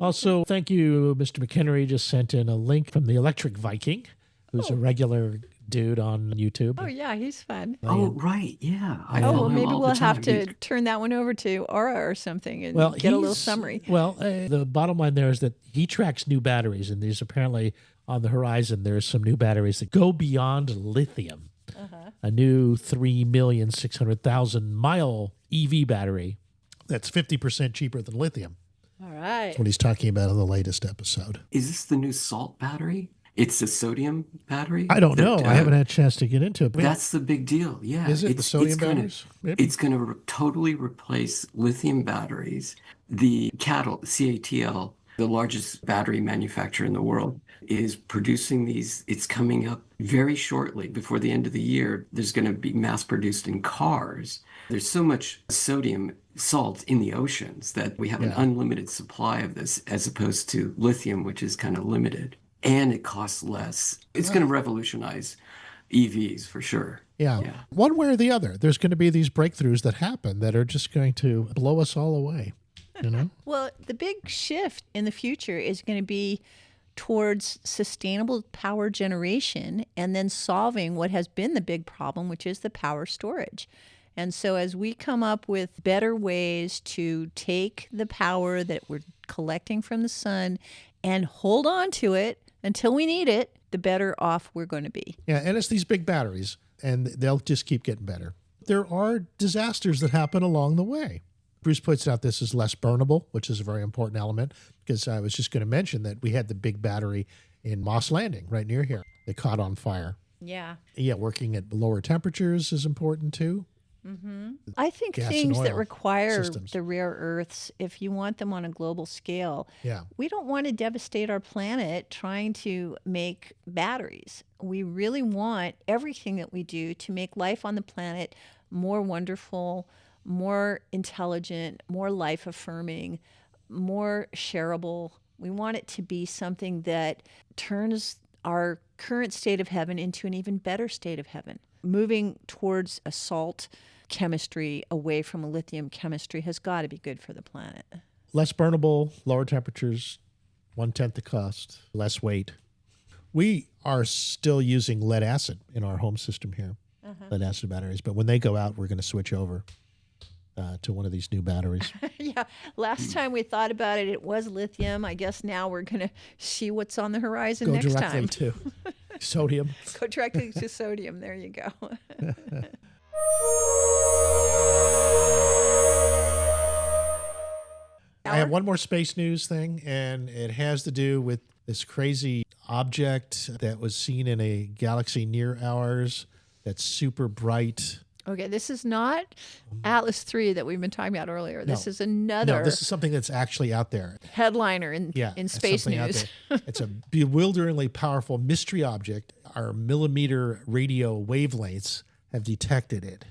S1: Also, thank you, Mr. McHenry just sent in a link from the Electric Viking, who's a regular dude on YouTube.
S4: Oh, yeah, he's fun.
S5: Oh, right, yeah.
S4: Well, maybe we'll have to turn that one over to Aura or something and get a little summary.
S1: Well, the bottom line there is that he tracks new batteries, and there's apparently on the horizon, there's some new batteries that go beyond lithium. A new 3,600,000 mile EV battery that's 50% cheaper than lithium.
S4: All right.
S1: That's what he's talking about in the latest episode.
S5: Is this the new salt battery? It's a sodium battery?
S1: I don't know. I haven't had a chance to get into it.
S5: That's the big deal. Yeah.
S1: Is it the sodium batteries?
S5: It's going to totally replace lithium batteries. The CATL, the largest battery manufacturer in the world, is producing these. It's coming up very shortly. Before the end of the year, there's going to be mass produced in cars. There's so much sodium salt in the oceans that we have an unlimited supply of this, as opposed to lithium, which is kind of limited. And it costs less. It's going to revolutionize EVs for sure.
S1: Yeah. One way or the other, there's going to be these breakthroughs that happen that are just going to blow us all away. You know?
S4: Well, the big shift in the future is going to be towards sustainable power generation and then solving what has been the big problem, which is the power storage. And so as we come up with better ways to take the power that we're collecting from the sun and hold on to it until we need it, the better off we're going to be.
S1: Yeah, and it's these big batteries, and they'll just keep getting better. There are disasters that happen along the way. Bruce points out this is less burnable, which is a very important element, because I was just going to mention that we had the big battery in Moss Landing, right near here. They caught on fire.
S4: Yeah.
S1: Yeah, working at lower temperatures is important too.
S4: I think
S1: Gas and
S4: things that
S1: oil
S4: require
S1: systems.
S4: the rare earths, if you want them on a global scale,
S1: Yeah.
S4: we don't want to devastate our planet trying to make batteries. We really want everything that we do to make life on the planet more wonderful, more intelligent, more life affirming, more shareable. We want it to be something that turns our current state of heaven into an even better state of heaven. Moving towards a salt chemistry away from a lithium chemistry has got to be good for the planet.
S1: Less burnable, lower temperatures, 1/10 the cost, less weight. We are still using lead acid in our home system here, lead acid batteries. But when they go out, we're going to switch over to one of these new batteries.
S4: Yeah, last time we thought about it, it was lithium. I guess now we're going to see what's on the horizon
S1: Go
S4: next
S1: directly
S4: time.
S1: to sodium.
S4: Go directly to sodium. There you go.
S1: I have one more space news thing, and it has to do with this crazy object that was seen in a galaxy near ours that's super bright.
S4: Okay, this is not Atlas 3 that we've been talking about earlier. This
S1: No.
S4: is another
S1: No, this is something that's actually out there.
S4: headliner in
S1: It's
S4: space
S1: something out
S4: news.
S1: there. It's a bewilderingly powerful mystery object. Our millimeter radio wavelengths have detected it.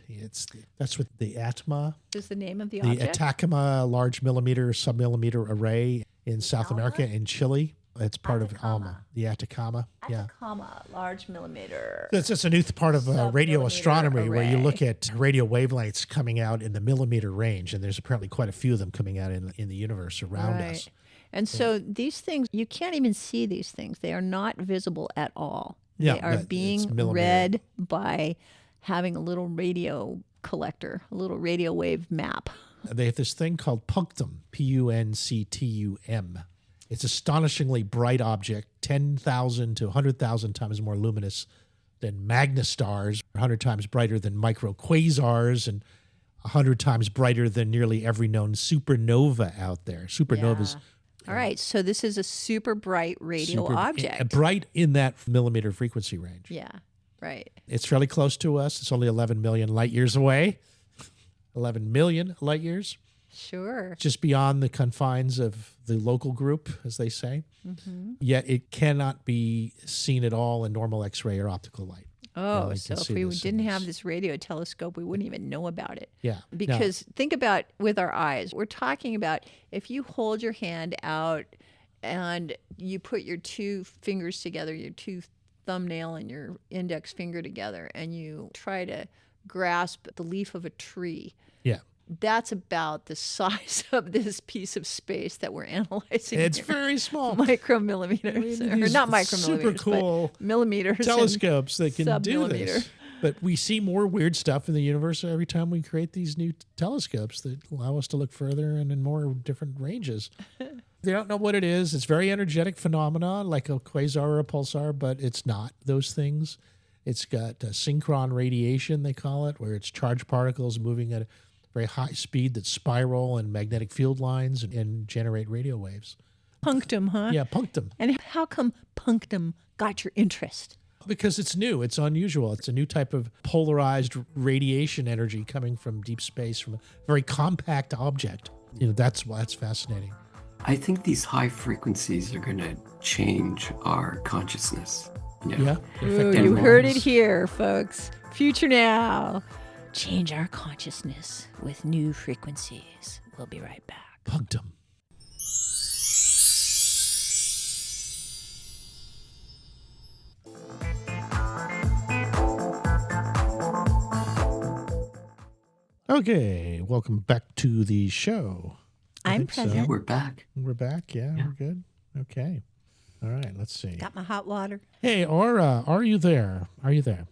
S1: That's what the ATMA,
S4: Is the name of the
S1: the
S4: object?
S1: Atacama Large Millimeter Submillimeter Array in South America, in Chile. It's part of ALMA, the Atacama. Yeah.
S4: Atacama, large millimeter.
S1: That's just a new part of radio
S4: Submillimeter
S1: astronomy where you
S4: array.
S1: look at radio wavelengths coming out in the millimeter range, and there's apparently quite a few of them coming out in the universe around us.
S4: And so these things, you can't even see these things. They are not visible at all.
S1: Yeah,
S4: they are
S1: it's
S4: being
S1: millimeter.
S4: read by having a little radio collector, a little radio wave map.
S1: They have this thing called punctum, Punctum. It's astonishingly bright object, 10,000 to 100,000 times more luminous than magnastars, 100 times brighter than microquasars, and 100 times brighter than nearly every known supernova out there. Supernovas.
S4: All right, so this is a super bright radio object.
S1: Bright in that millimeter frequency range.
S4: Yeah, right.
S1: It's fairly close to us. It's only 11 million light years away. 11 million light years.
S4: Sure.
S1: Just beyond the confines of the local group, as they say. Yet it cannot be seen at all in normal X-ray or optical light.
S4: Oh,
S1: you
S4: so
S1: can
S4: if
S1: see
S4: we
S1: this
S4: didn't
S1: in
S4: have
S1: this.
S4: this radio telescope, we wouldn't even know about it.
S1: Yeah.
S4: Because think about with our eyes, we're talking about if you hold your hand out and you put your two fingers together, your two thumbnail and your index finger together, and you try to grasp the leaf of a tree.
S1: Yeah.
S4: That's about the size of this piece of space that we're analyzing.
S1: It's
S4: here.
S1: very small.
S4: Micromillimeters, or
S1: These
S4: not micromillimeters,
S1: super cool
S4: but millimeters. and
S1: telescopes that can do
S4: submillimeter.
S1: this. But we see more weird stuff in the universe every time we create these new telescopes that allow us to look further and in more different ranges. They don't know what it is. It's very energetic phenomenon, like a quasar or a pulsar, but it's not those things. It's got synchron radiation, they call it, where it's charged particles moving at a very high speed that spiral in magnetic field lines and generate radio waves.
S4: Punctum, huh?
S1: Yeah, punctum.
S4: And how come punctum got your interest?
S1: Because it's new. It's unusual. It's a new type of polarized radiation energy coming from deep space, from a very compact object. That's why it's fascinating.
S5: I think these high frequencies are going to change our consciousness.
S1: Yeah.
S4: Ooh,
S5: And
S4: you heard it
S5: minds.
S4: here, folks. Future Now. Change our consciousness with new frequencies. We'll be right back.
S1: Punctum. Okay, welcome back to the show. I
S4: I'm
S1: think so.
S4: present.
S5: We're back.
S1: We're back. Yeah, we're good. Okay. All right, let's see.
S4: Got my hot water.
S1: Hey, Aura, are you there? Are you there?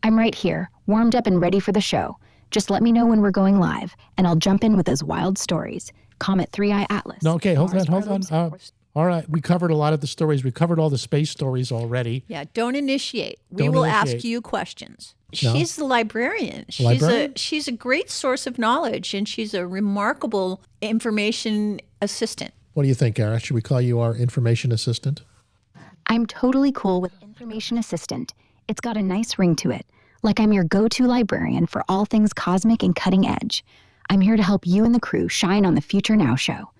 S11: I'm right here, warmed up and ready for the show. Just let me know when we're going live, and I'll jump in with those wild stories. Comet 3i Atlas.
S1: No, okay, hold
S11: Mars
S1: on.
S11: probes.
S1: All right, we covered a lot of the stories. We covered all the space stories already.
S4: Yeah, don't initiate. We
S1: Don't
S4: will
S1: initiate.
S4: ask you questions.
S1: No?
S4: She's the librarian. She's a great source of knowledge, and she's a remarkable information assistant.
S1: What do you think, Ara? Should we call you our information assistant?
S11: I'm totally cool with Information Assistant. It's got a nice ring to it, like I'm your go-to librarian for all things cosmic and cutting edge. I'm here to help you and the crew shine on the Future Now show.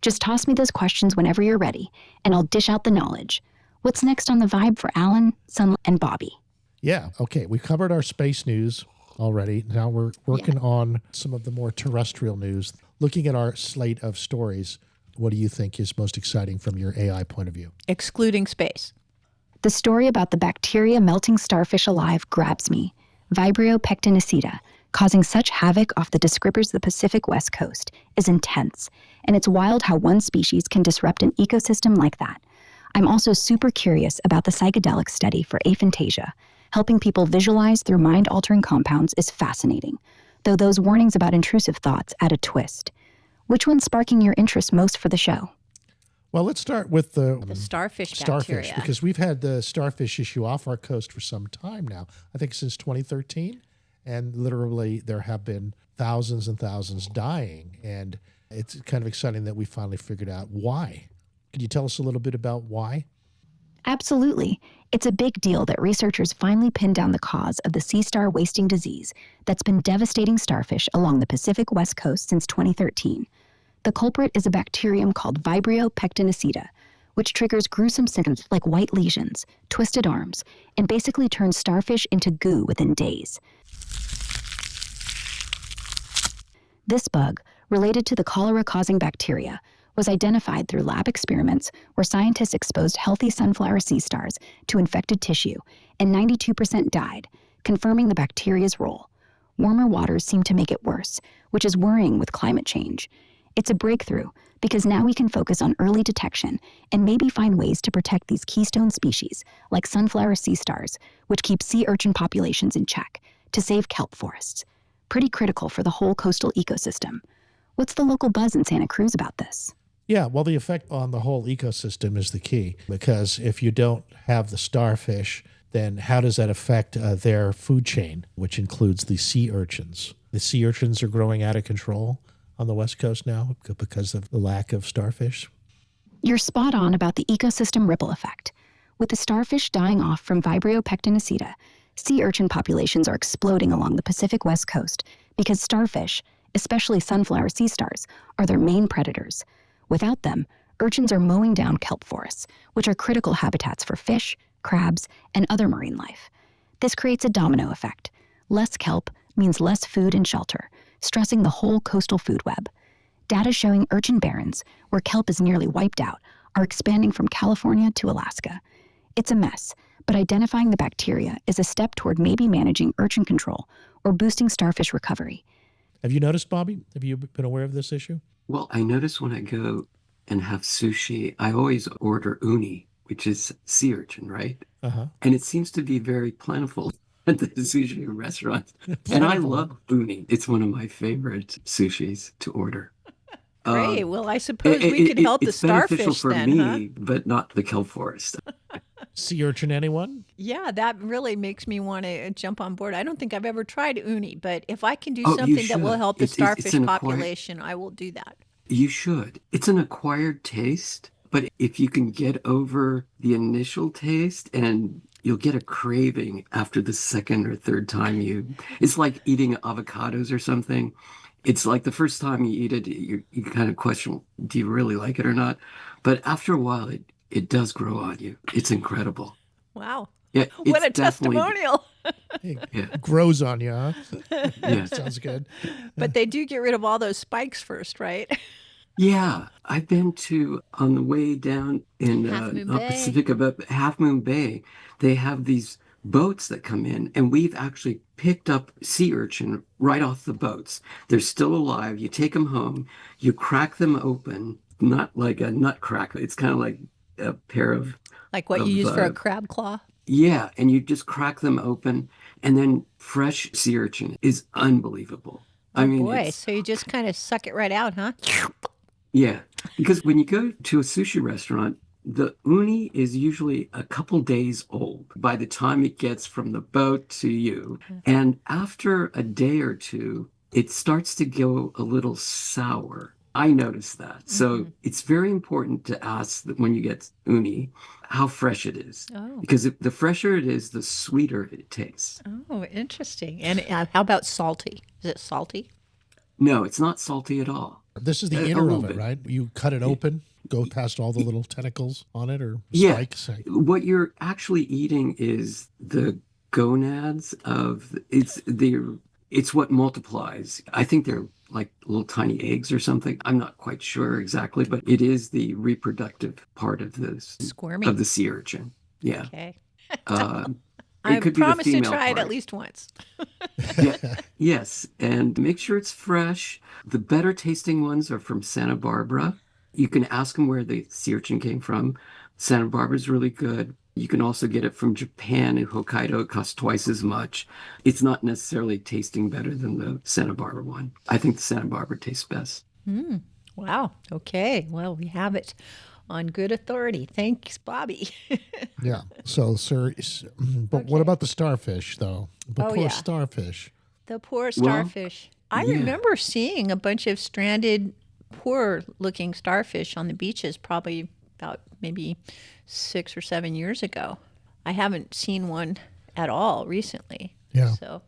S11: Just toss me those questions whenever you're ready, and I'll dish out the knowledge. What's next on the vibe for Alan, Sun, and Bobby?
S1: Yeah, okay. We covered our space news already. Now we're working on some of the more terrestrial news. Looking at our slate of stories, what do you think is most exciting from your AI point of view?
S4: Excluding space.
S11: The story about the bacteria melting starfish alive grabs me. Vibrio pectinacida, causing such havoc off the Discrippers of the Pacific West Coast, is intense, and it's wild how one species can disrupt an ecosystem like that. I'm also super curious about the psychedelic study for aphantasia. Helping people visualize through mind-altering compounds is fascinating, though those warnings about intrusive thoughts add a twist. Which one's sparking your interest most for the show?
S1: Well, let's start with the
S4: starfish
S1: starfish,
S4: bacteria.
S1: because we've had the starfish issue off our coast for some time now. I think since 2013, and literally there have been thousands and thousands dying, and it's kind of exciting that we finally figured out why. Could you tell us a little bit about why?
S11: Absolutely. It's a big deal that researchers finally pinned down the cause of the sea star wasting disease that's been devastating starfish along the Pacific West Coast since 2013. The culprit is a bacterium called Vibrio pectinacida, which triggers gruesome symptoms like white lesions, twisted arms, and basically turns starfish into goo within days. This bug, related to the cholera-causing bacteria, was identified through lab experiments where scientists exposed healthy sunflower sea stars to infected tissue, and 92% died, confirming the bacteria's role. Warmer waters seem to make it worse, which is worrying with climate change. It's a breakthrough because now we can focus on early detection and maybe find ways to protect these keystone species, like sunflower sea stars, which keep sea urchin populations in check, to save kelp forests. Pretty critical for the whole coastal ecosystem. What's the local buzz in Santa Cruz about this?
S1: Yeah, well, the effect on the whole ecosystem is the key, because if you don't have the starfish, then how does that affect their food chain, which includes the sea urchins? The sea urchins are growing out of control on the West Coast now because of the lack of starfish.
S11: You're spot on about the ecosystem ripple effect. With the starfish dying off from Vibrio pectinacida, sea urchin populations are exploding along the Pacific West Coast because starfish, especially sunflower sea stars, are their main predators. Without them, urchins are mowing down kelp forests, which are critical habitats for fish, crabs, and other marine life. This creates a domino effect. Less kelp means less food and shelter, stressing the whole coastal food web. Data showing urchin barrens, where kelp is nearly wiped out, are expanding from California to Alaska. It's a mess, but identifying the bacteria is a step toward maybe managing urchin control or boosting starfish recovery.
S1: Have you noticed, Bobby? Have you been aware of this issue?
S5: Well, I notice when I go and have sushi, I always order uni, which is sea urchin, right?
S1: Uh-huh.
S5: And it seems to be very plentiful at the sushi restaurants. And I love uni. It's one of my favorite sushis to order.
S4: Great. Well, I suppose we could help the
S5: it's beneficial
S4: starfish
S5: for
S4: then,
S5: me,
S4: huh?
S5: but not the kelp forest.
S1: Sea urchin, anyone?
S4: Yeah, that really makes me want to jump on board. I don't think I've ever tried uni, but if I can do
S5: Oh, you
S4: something that will
S5: should.
S4: help the
S5: It's
S4: starfish
S5: an acquired.
S4: population, I will do that.
S5: You should. It's an acquired taste, but if you can get over the initial taste, and you'll get a craving after the second or third time it's like eating avocados or something. It's like the first time you eat it, you kind of question, do you really like it or not? But after a while, it does grow on you. It's incredible.
S4: Wow.
S5: Yeah,
S4: What a
S5: it's definitely.
S4: testimonial.
S5: Yeah.
S1: Grows on you, huh?
S5: Yeah.
S1: Sounds good.
S4: But they do get rid of all those spikes first, right?
S5: Yeah, I've been to on the way down in
S4: Half Moon
S5: not
S4: Bay.
S5: Pacific, but Half Moon Bay. They have these boats that come in, and we've actually picked up sea urchin right off the boats. They're still alive. You take them home, you crack them open, not like a nut cracker. It's kind of like a pair of
S4: Like what you use for a
S5: uh,
S4: crab claw.
S5: yeah, and you just crack them open, and then fresh sea urchin is unbelievable. I
S4: Oh
S5: mean,
S4: boy. So you just kind of suck it right out, huh?
S5: yeah, because when you go to a sushi restaurant, the uni is usually a couple days old by the time it gets from the boat to you. And after a day or two, it starts to go a little sour. I noticed that. So it's very important to ask that when you get uni, how fresh it is.
S4: Oh.
S5: Because the fresher it is, the sweeter it tastes.
S4: Oh, interesting. And how about salty? Is it salty?
S5: No, it's not salty at all.
S1: This is the
S5: A
S1: inner
S5: little
S1: of it,
S5: bit.
S1: right? You cut it open, go past all the little tentacles on it or
S5: Yeah.
S1: spikes.
S5: What you're actually eating is the gonads of it's what multiplies. I think they're like little tiny eggs or something. I'm not quite sure exactly, but it is the reproductive part of
S4: Squirmy.
S5: of the sea urchin. Yeah.
S4: Okay.
S5: It could be the
S4: promise to
S5: female
S4: try it
S5: part.
S4: at least once.
S5: Yes, and make sure it's fresh. The better tasting ones are from Santa Barbara. You can ask them where the sea urchin came from. Santa Barbara is really good. You can also get it from Japan and Hokkaido. It costs twice as much. It's not necessarily tasting better than the Santa Barbara one. I think the Santa Barbara tastes best.
S4: Wow. Okay. Well, we have it on good authority. Thanks, Bobby.
S1: Yeah. So, sir, but what about the starfish, though? The
S4: Oh,
S1: poor
S4: yeah.
S1: starfish.
S4: The poor starfish. I remember seeing a bunch of stranded, poor-looking starfish on the beaches probably about maybe 6 or 7 years ago. I haven't seen one at all recently.
S1: Yeah.
S4: So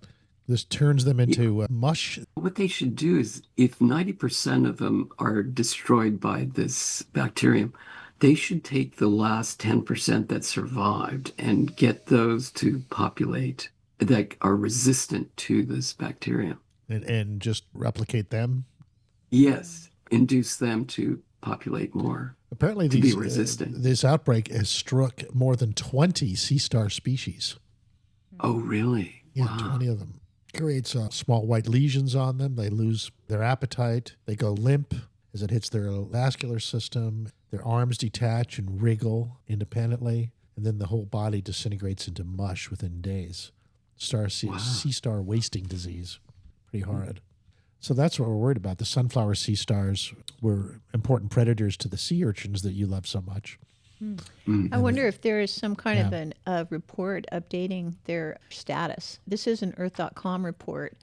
S1: This turns them into mush.
S5: What they should do is, if 90% of them are destroyed by this bacterium, they should take the last 10% that survived and get those to populate that are resistant to this bacterium.
S1: And just replicate them.
S5: Yes, induce them to populate more.
S1: Apparently,
S5: to be resistant.
S1: This outbreak has struck more than 20 sea star species.
S5: Oh, really?
S1: Yeah,
S5: Wow.
S1: 20 of them. Creates small white lesions on them. They lose their appetite. They go limp as it hits their vascular system. Their arms detach and wriggle independently, and then the whole body disintegrates into mush within days. Sea star wasting disease. Pretty horrid. So that's what we're worried about. The sunflower sea stars were important predators to the sea urchins that you love so much.
S4: I wonder if there is some kind of a report updating their status. This is an Earth.com report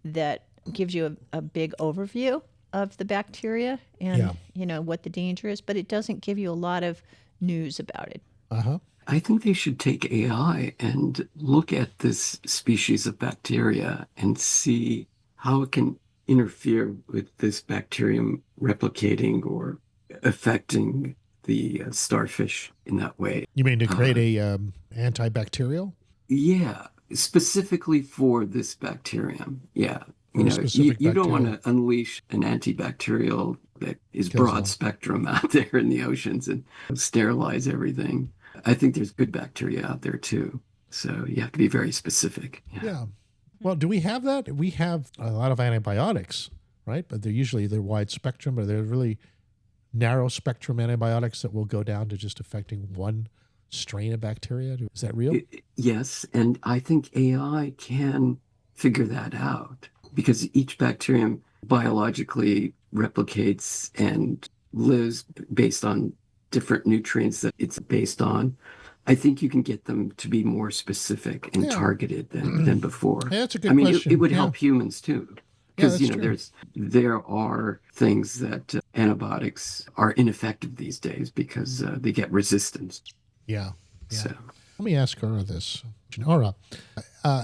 S4: that gives you a big overview of the bacteria and what the danger is, but it doesn't give you a lot of news about it.
S5: I think they should take AI and look at this species of bacteria and see how it can interfere with this bacterium replicating or affecting the starfish in that way.
S1: You mean to create a antibacterial?
S5: Yeah, specifically for this bacterium. Yeah. You don't want to unleash an antibacterial that is broad spectrum out there in the oceans and sterilize everything. I think there's good bacteria out there too. So you have to be very specific.
S1: Yeah. Well, do we have that? We have a lot of antibiotics, right? But they're wide spectrum, or they're really narrow spectrum antibiotics that will go down to just affecting one strain of bacteria. Is that real?
S5: Yes. And I think AI can figure that out because each bacterium biologically replicates and lives based on different nutrients that it's based on. I think you can get them to be more specific and targeted than before.
S1: Yeah, that's a good question.
S5: It would help humans too. Because, there are things that antibiotics are ineffective these days because they get resistance.
S1: Yeah.
S5: So
S1: let me ask Aura this. Aura,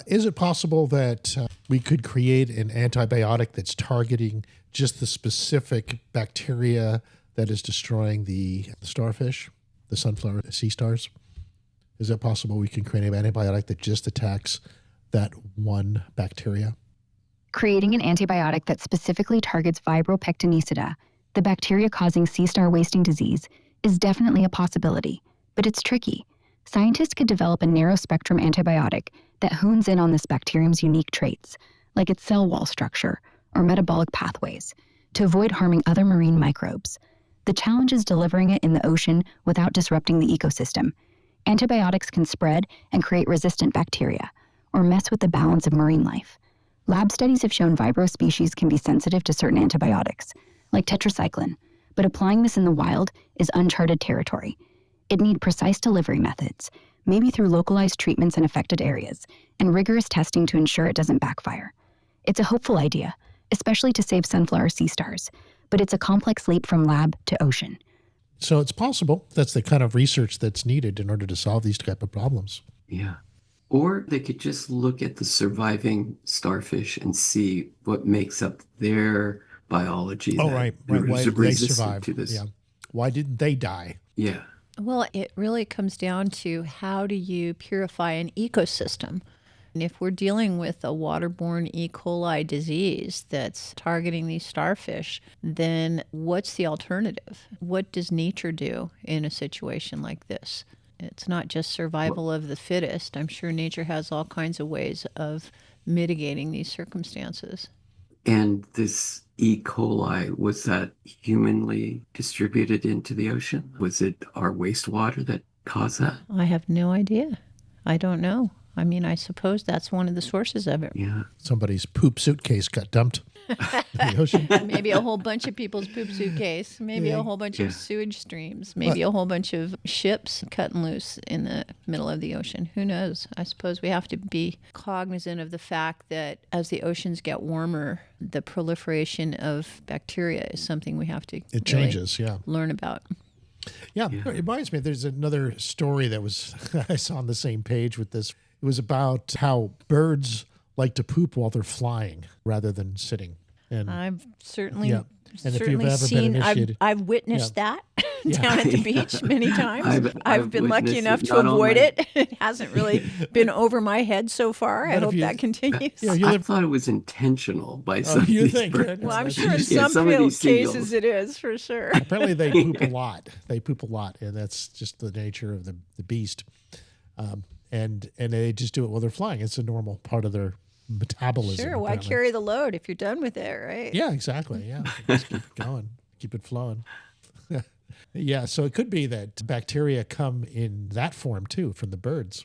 S1: is it possible that we could create an antibiotic that's targeting just the specific bacteria that is destroying the starfish, the sunflower sea stars? Is it possible we can create an antibiotic that just attacks that one bacteria?
S11: Creating an antibiotic that specifically targets Vibrio pectinicida, the bacteria causing sea star wasting disease, is definitely a possibility, but it's tricky. Scientists could develop a narrow-spectrum antibiotic that hones in on this bacterium's unique traits, like its cell wall structure or metabolic pathways, to avoid harming other marine microbes. The challenge is delivering it in the ocean without disrupting the ecosystem. Antibiotics can spread and create resistant bacteria, or mess with the balance of marine life. Lab studies have shown Vibrio species can be sensitive to certain antibiotics, like tetracycline, but applying this in the wild is uncharted territory. It'd need precise delivery methods, maybe through localized treatments in affected areas, and rigorous testing to ensure it doesn't backfire. It's a hopeful idea, especially to save sunflower sea stars, but it's a complex leap from lab to ocean.
S1: So it's possible. That's the kind of research that's needed in order to solve these type of problems.
S5: Yeah. Or they could just look at the surviving starfish and see what makes up their biology.
S1: Oh,
S5: that
S1: right.
S5: is
S1: Why did they
S5: resistant
S1: survive?
S5: to this.
S1: Yeah. Why didn't they die?
S5: Yeah.
S4: Well, it really comes down to how do you purify an ecosystem? And if we're dealing with a waterborne E. coli disease that's targeting these starfish, then what's the alternative? What does nature do in a situation like this? It's not just survival of the fittest. I'm sure nature has all kinds of ways of mitigating these circumstances.
S5: And this E. coli, was that humanly distributed into the ocean? Was it our wastewater that caused that?
S4: I have no idea. I don't know. I mean, I suppose that's one of the sources of it.
S5: Yeah.
S1: Somebody's poop suitcase got dumped in the ocean.
S4: Maybe a whole bunch of people's poop suitcase. Maybe a whole bunch of sewage streams. Maybe a whole bunch of ships cutting loose in the middle of the ocean. Who knows? I suppose we have to be cognizant of the fact that as the oceans get warmer, the proliferation of bacteria is something we have to
S1: It changes,
S4: learn about.
S1: Yeah, it reminds me, there's another story that was I saw on the same page with this. It was about how birds like to poop while they're flying rather than sitting. And
S4: I've certainly,
S1: And if you've
S4: certainly
S1: ever been
S4: seen,
S1: initiated-
S4: I've witnessed that down at the beach many times. I've
S5: I've
S4: been lucky
S5: witnessed
S4: enough
S5: it,
S4: to
S5: not on
S4: avoid
S5: my-
S4: it. It hasn't really been over my head so far. I
S1: But if
S4: hope
S1: you-
S4: that continues.
S1: Yeah, you
S5: I
S1: live,
S5: thought it was intentional by some
S1: you
S5: of these
S1: think?
S5: birds.
S4: Well, I'm
S1: That's
S4: sure in
S5: Yeah,
S4: some
S5: some of these
S4: cases
S5: seagulls.
S4: it is for sure.
S1: apparently they poop a lot. They poop a lot, and that's just the nature of the beast. And they just do it while they're flying. It's a normal part of their metabolism.
S4: Sure, why
S1: apparently.
S4: carry the load if you're done with it, right?
S1: Yeah, exactly. Yeah, just keep it going, keep it flowing. Yeah, so it could be that bacteria come in that form too from the birds.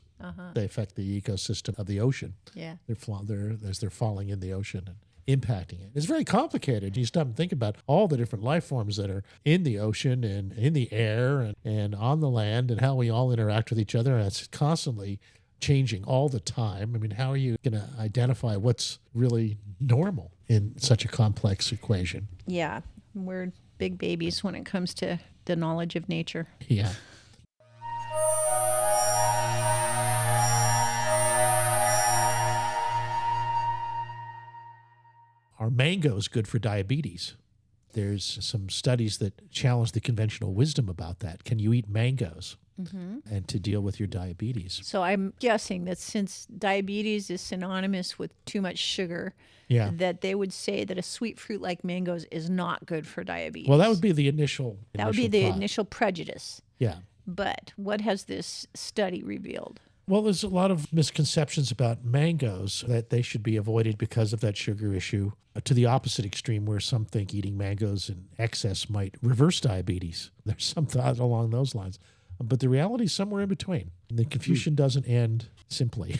S1: They affect the ecosystem of the ocean.
S4: Yeah.
S1: As they're falling in the ocean and impacting it. It's very complicated. You stop and think about all the different life forms that are in the ocean and in the air and on the land and how we all interact with each other. And it's constantly changing all the time. I mean, how are you going to identify what's really normal in such a complex equation?
S4: Yeah, we're big babies when it comes to the knowledge of nature.
S1: Yeah. Are mangoes good for diabetes? There's some studies that challenge the conventional wisdom about that. Can you eat mangoes and to deal with your diabetes?
S4: So I'm guessing that since diabetes is synonymous with too much sugar,
S1: Yeah.
S4: that they would say that a sweet fruit like mangoes is not good for diabetes.
S1: Well, that would be the initial.
S4: That would be the
S1: thought.
S4: initial prejudice.
S1: Yeah.
S4: But what has this study revealed?
S1: Well, there's a lot of misconceptions about mangoes that they should be avoided because of that sugar issue, to the opposite extreme where some think eating mangoes in excess might reverse diabetes. There's some thought along those lines. But the reality is somewhere in between. The confusion doesn't end simply.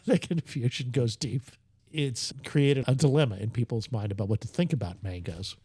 S1: The confusion goes deep. It's created a dilemma in people's mind about what to think about mangoes.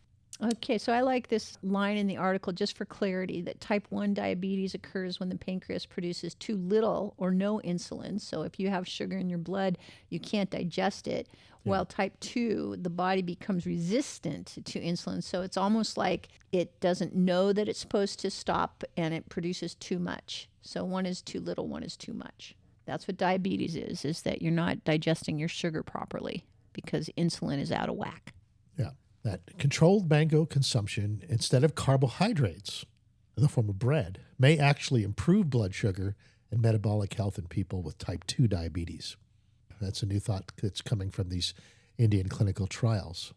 S4: Okay, so I like this line in the article just for clarity that type 1 diabetes occurs when the pancreas produces too little or no insulin. So if you have sugar in your blood, you can't digest it. While type 2, the body becomes resistant to insulin. So it's almost like it doesn't know that it's supposed to stop and it produces too much. So one is too little, one is too much. That's what diabetes is that you're not digesting your sugar properly because insulin is out of whack.
S1: Yeah. That controlled mango consumption instead of carbohydrates in the form of bread may actually improve blood sugar and metabolic health in people with type 2 diabetes. That's a new thought that's coming from these Indian clinical trials.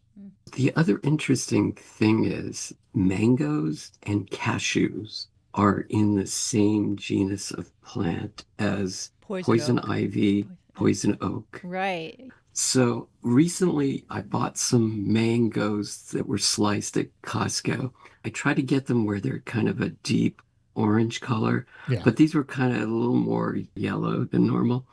S5: The other interesting thing is mangoes and cashews are in the same genus of plant as poison ivy, poison oak.
S4: Right.
S5: So recently I bought some mangoes that were sliced at Costco. I try to get them where they're kind of a deep orange color,
S1: Yeah.
S5: but these were kind of a little more yellow than normal.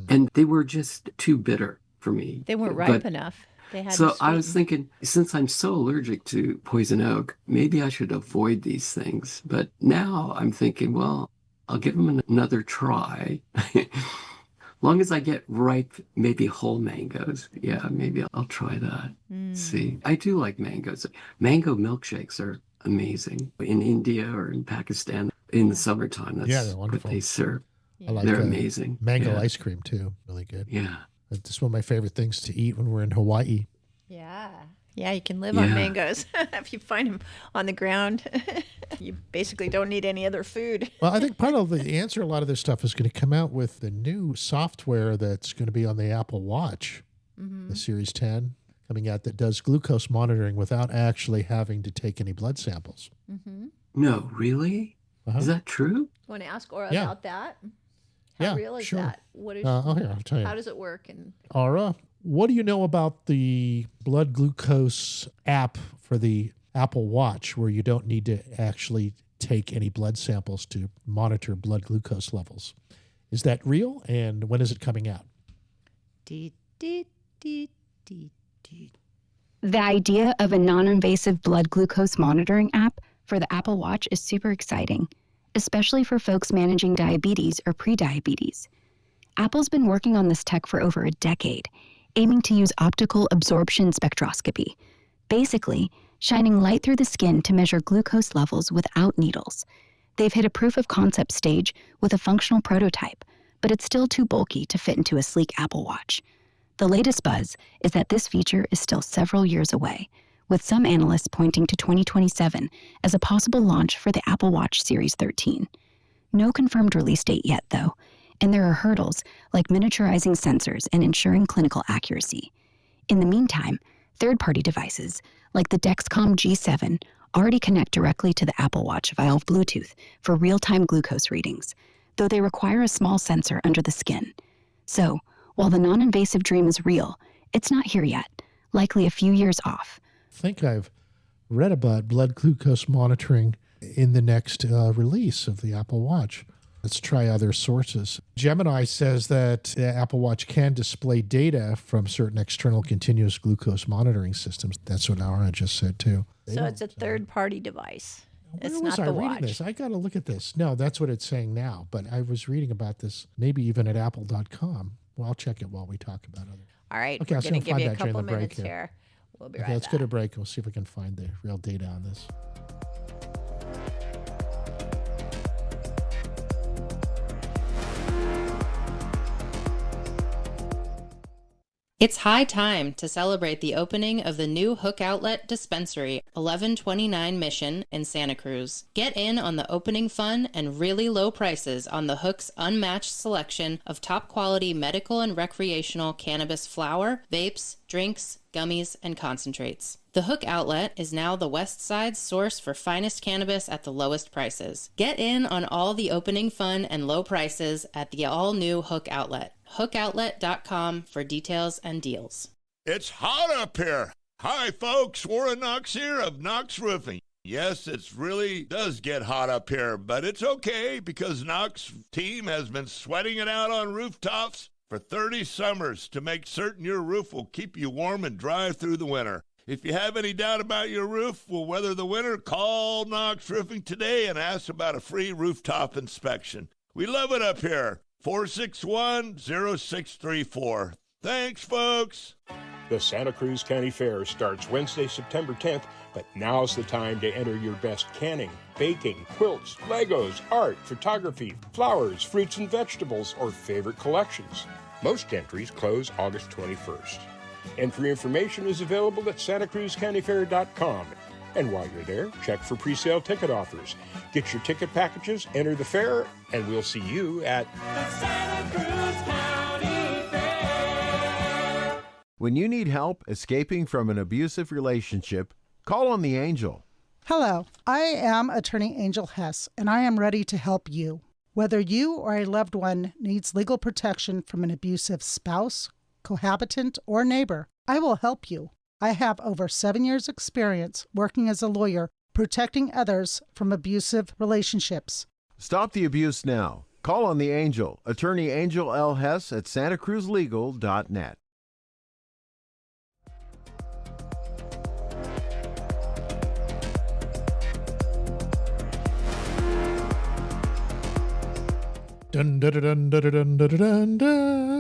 S5: And they were just too bitter for me.
S4: They weren't
S5: But-
S4: ripe enough. They had
S5: So
S4: to
S5: I was
S4: sweeten.
S5: thinking, since I'm so allergic to poison oak, maybe I should avoid these things. But now I'm thinking, well, I'll give them another try. Long as I get ripe, maybe whole mangoes. Yeah, maybe I'll try that. See, I do like mangoes. Mango milkshakes are amazing in India or in Pakistan in the summertime. That's
S1: Yeah, they're
S5: what
S1: wonderful.
S5: they serve.
S1: I like
S5: They're amazing.
S1: mango
S5: Yeah.
S1: ice cream too. Really good.
S5: Yeah.
S1: It's one of my favorite things to eat when we're in Hawaii.
S4: Yeah. Yeah, you can live on mangoes if you find them on the ground. You basically don't need any other food.
S1: Well, I think part of the answer, a lot of this stuff is going to come out with the new software that's going to be on the Apple Watch, the Series 10, coming out that does glucose monitoring without actually having to take any blood samples.
S5: No, really? Is that true?
S4: Want to ask Aura
S1: Yeah.
S4: about that? How
S1: Yeah,
S4: real is
S1: sure.
S4: that? What is?
S1: Here, I'll tell you.
S4: How does it work? And
S1: Aura, what do you know about the blood glucose app for the Apple Watch where you don't need to actually take any blood samples to monitor blood glucose levels? Is that real? And when is it coming out?
S11: The idea of a non-invasive blood glucose monitoring app for the Apple Watch is super exciting, especially for folks managing diabetes or prediabetes. Apple's been working on this tech for over a decade, aiming to use optical absorption spectroscopy, basically shining light through the skin to measure glucose levels without needles. They've hit a proof of concept stage with a functional prototype, but it's still too bulky to fit into a sleek Apple Watch. The latest buzz is that this feature is still several years away, with some analysts pointing to 2027 as a possible launch for the Apple Watch Series 13. No confirmed release date yet, though, and there are hurdles like miniaturizing sensors and ensuring clinical accuracy. In the meantime, third-party devices, like the Dexcom G7, already connect directly to the Apple Watch via Bluetooth for real-time glucose readings, though they require a small sensor under the skin. So, while the non-invasive dream is real, it's not here yet, likely a few years off.
S1: I think I've read about blood glucose monitoring in the next release of the Apple Watch. Let's try other sources. Gemini says that the Apple Watch can display data from certain external continuous glucose monitoring systems. That's what Aura just said too.
S4: so it's a third-party device. It's
S1: Where
S4: not
S1: was I
S4: the
S1: reading
S4: watch.
S1: this? I got to look at this. No, that's what it's saying now. But I was reading about this, maybe even at apple.com. Well, I'll check it while we talk about it.
S4: All right,
S1: Okay,
S4: we're
S1: I was
S4: going to
S1: gonna
S4: give
S1: find
S4: you a
S1: that during
S4: couple
S1: the break
S4: minutes
S1: here.
S4: here. We'll be
S1: Okay,
S4: right
S1: let's
S4: back.
S1: go to break. We'll see if we can find the real data on this.
S6: It's high time to celebrate the opening of the new Hook Outlet Dispensary, 1129 Mission in Santa Cruz. Get in on the opening fun and really low prices on the Hook's unmatched selection of top-quality medical and recreational cannabis flower, vapes, drinks, gummies, and concentrates. The Hook Outlet is now the West Side's source for finest cannabis at the lowest prices. Get in on all the opening fun and low prices at the all-new Hook Outlet. HookOutlet.com for details and deals.
S2: It's hot up here. Hi, folks. Warren Knox here of Knox Roofing. Yes, it really does get hot up here, but it's okay because Knox team has been sweating it out on rooftops for 30 summers to make certain your roof will keep you warm and dry through the winter. If you have any doubt about your roof will weather the winter, call Knox Roofing today and ask about a free rooftop inspection. We love it up here. 461-0634. Thanks, folks.
S7: The Santa Cruz County Fair starts Wednesday, September 10th, but now's the time to enter your best canning, baking, quilts, Legos, art, photography, flowers, fruits and vegetables, or favorite collections. Most entries close August 21st. Entry information is available at santacruzcountyfair.com. And while you're there, check for pre-sale ticket offers. Get your ticket packages, enter the fair, and we'll see you at
S8: The Santa Cruz County Fair.
S9: When you need help escaping from an abusive relationship, call on the Angel.
S10: Hello, I am attorney Angel Hess, and I am ready to help you. Whether you or a loved one needs legal protection from an abusive spouse, cohabitant, or neighbor, I will help you. I have over 7 years' experience working as a lawyer protecting others from abusive relationships.
S9: Stop the abuse now. Call on the Angel, attorney Angel L. Hess at santacruzlegal.net.
S1: Dun, dun, dun, dun, dun, dun, dun, dun, dun.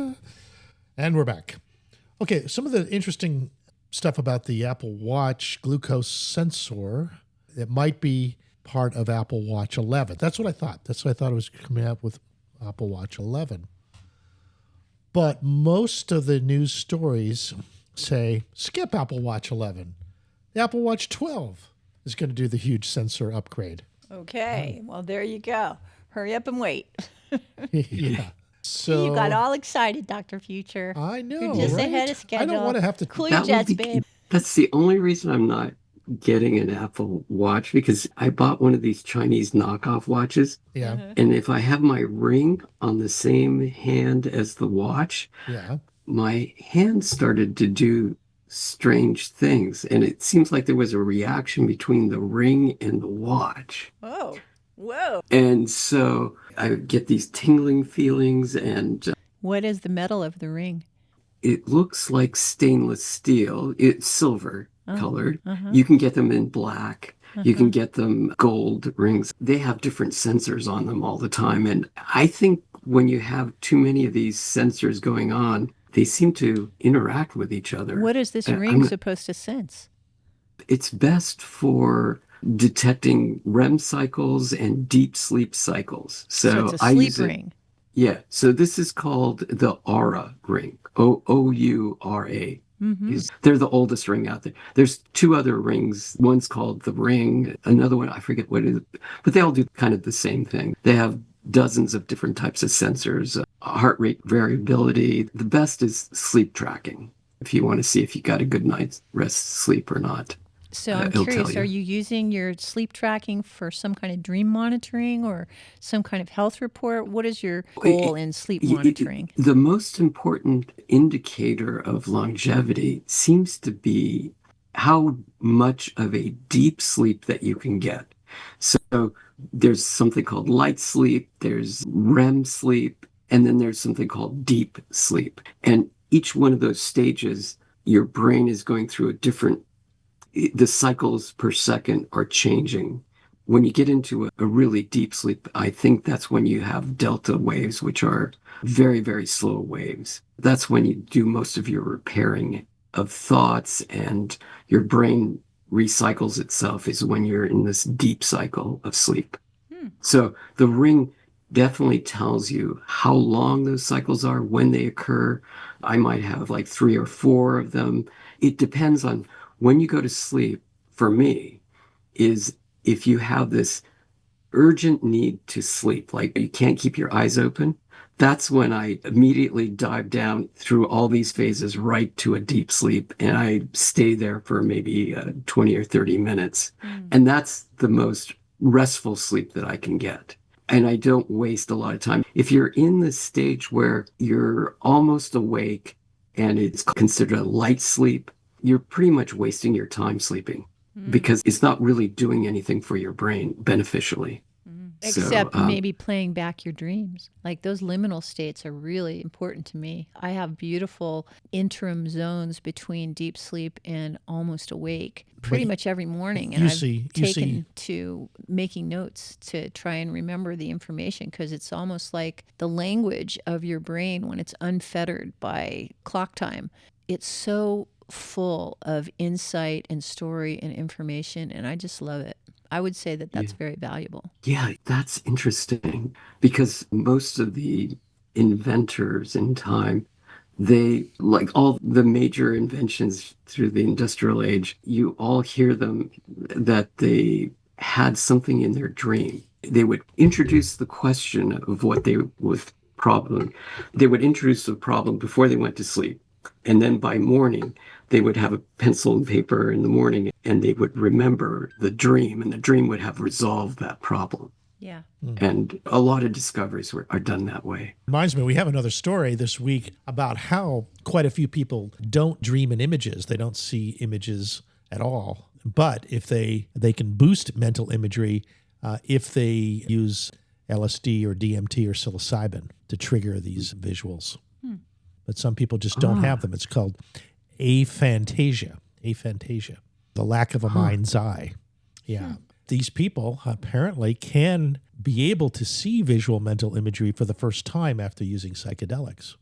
S1: And we're back. Okay, some of the interesting stuff about the Apple Watch glucose sensor, it might be part of Apple Watch 11. That's what I thought. That's what I thought it was coming out with Apple Watch 11. But most of the news stories say, skip Apple Watch 11. The Apple Watch 12 is going to do the huge sensor upgrade.
S4: Okay, well, there you go. Hurry up and wait.
S1: Yeah. So
S4: You got all excited, Dr. Future.
S1: I know,
S4: You're just
S1: right?
S4: ahead of schedule.
S1: I don't want to have to.
S4: Cool your jets, babe.
S5: That's the only reason I'm not getting an Apple Watch, because I bought one of these Chinese knockoff watches.
S1: Yeah.
S5: And if I have my ring on the same hand as the watch,
S1: Yeah.
S5: my hand started to do strange things. And it seems like there was a reaction between the ring and the watch.
S4: Whoa. Whoa.
S5: And so I would get these tingling feelings, and
S4: What is the metal of the ring?
S5: it looks like stainless steel. It's silver colored.
S4: Uh-huh.
S5: You can get them in black. You can get them gold rings. They have different sensors on them all the time. And I think when you have too many of these sensors going on, they seem to interact with each other.
S4: What is this
S5: And
S4: ring supposed to sense?
S5: It's best for detecting REM cycles and deep sleep cycles. So
S4: it's a
S5: I
S4: sleep
S5: use it.
S4: ring.
S5: Yeah. So this is called the Aura ring. Oura. They're the oldest ring out there. There's two other rings. One's called the Ring. Another one, I forget what it is, but they all do kind of the same thing. They have dozens of different types of sensors, heart rate variability. The best is sleep tracking, if you want to see if you got a good night's rest sleep or not.
S4: So I'm
S5: it'll
S4: curious,
S5: tell
S4: are
S5: you.
S4: you using your sleep tracking for some kind of dream monitoring or some kind of health report? What is your goal in sleep monitoring?
S5: The most important indicator of longevity seems to be how much of a deep sleep that you can get. So there's something called light sleep, there's REM sleep, and then there's something called deep sleep. And each one of those stages, your brain is going through a different, the cycles per second are changing. When you get into a really deep sleep, I think that's when you have delta waves, which are very, very slow waves. That's when you do most of your repairing of thoughts, and your brain recycles itself, is when you're in this deep cycle of sleep. So the ring definitely tells you how long those cycles are, when they occur. I might have like 3 or 4 of them. It depends on when you go to sleep. For me, is if you have this urgent need to sleep, like you can't keep your eyes open, that's when I immediately dive down through all these phases right to a deep sleep. And I stay there for maybe 20 or 30 minutes. And that's the most restful sleep that I can get. And I don't waste a lot of time. If you're in the stage where you're almost awake and it's considered a light sleep, you're pretty much wasting your time sleeping because it's not really doing anything for your brain beneficially.
S4: Except
S5: So,
S4: maybe playing back your dreams. Like those liminal states are really important to me. I have beautiful interim zones between deep sleep and almost awake pretty much every morning. And I've taken to making notes to try and remember the information, because it's almost like the language of your brain when it's unfettered by clock time. It's so full of insight and story and information, and I just love it. I would say that that's very valuable.
S5: Yeah, that's interesting, because most of the inventors in time, they, like all the major inventions through the industrial age, you all hear them that they had something in their dream. They would introduce the question of what they was problem. They would introduce the problem before they went to sleep. And then by morning, they would have a pencil and paper in the morning, and they would remember the dream, and the dream would have resolved that problem.
S4: Yeah.
S5: And a lot of discoveries are done that way.
S1: Reminds me, we have another story this week about how quite a few people don't dream in images. They don't see images at all. But if they can boost mental imagery if they use LSD or DMT or psilocybin to trigger these visuals. But some people just don't have them. It's called aphantasia, the lack of a mind's eye. Yeah. These people apparently can be able to see visual mental imagery for the first time after using psychedelics.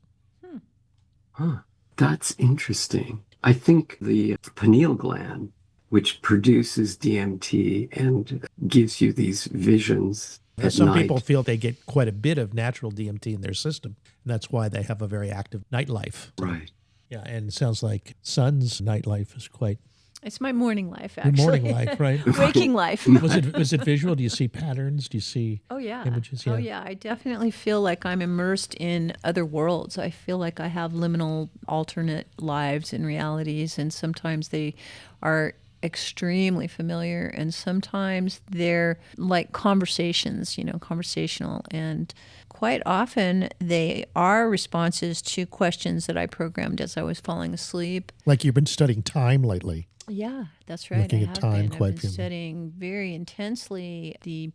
S5: Huh. That's interesting. I think the pineal gland, which produces DMT and gives you these visions at
S1: Some people
S5: night.
S1: feel they get quite a bit of natural DMT in their system, and that's why they have a very active nightlife.
S5: Right.
S1: Yeah, and it sounds like Sun's nightlife is quite
S4: It's my morning life,
S1: your
S4: actually.
S1: morning life, right?
S4: Waking life.
S1: Was it visual? Do you see patterns? Do you see
S4: Oh yeah.
S1: images?
S4: Oh yeah. I definitely feel like I'm immersed in other worlds. I feel like I have liminal alternate lives and realities, and sometimes they are extremely familiar, and sometimes they're like conversations, conversational, and quite often they are responses to questions that I programmed as I was falling asleep.
S1: Like you've been studying time lately.
S4: Yeah, that's right.
S1: Looking
S4: I
S1: at
S4: have
S1: time
S4: been.
S1: quite
S4: I've been studying very intensely the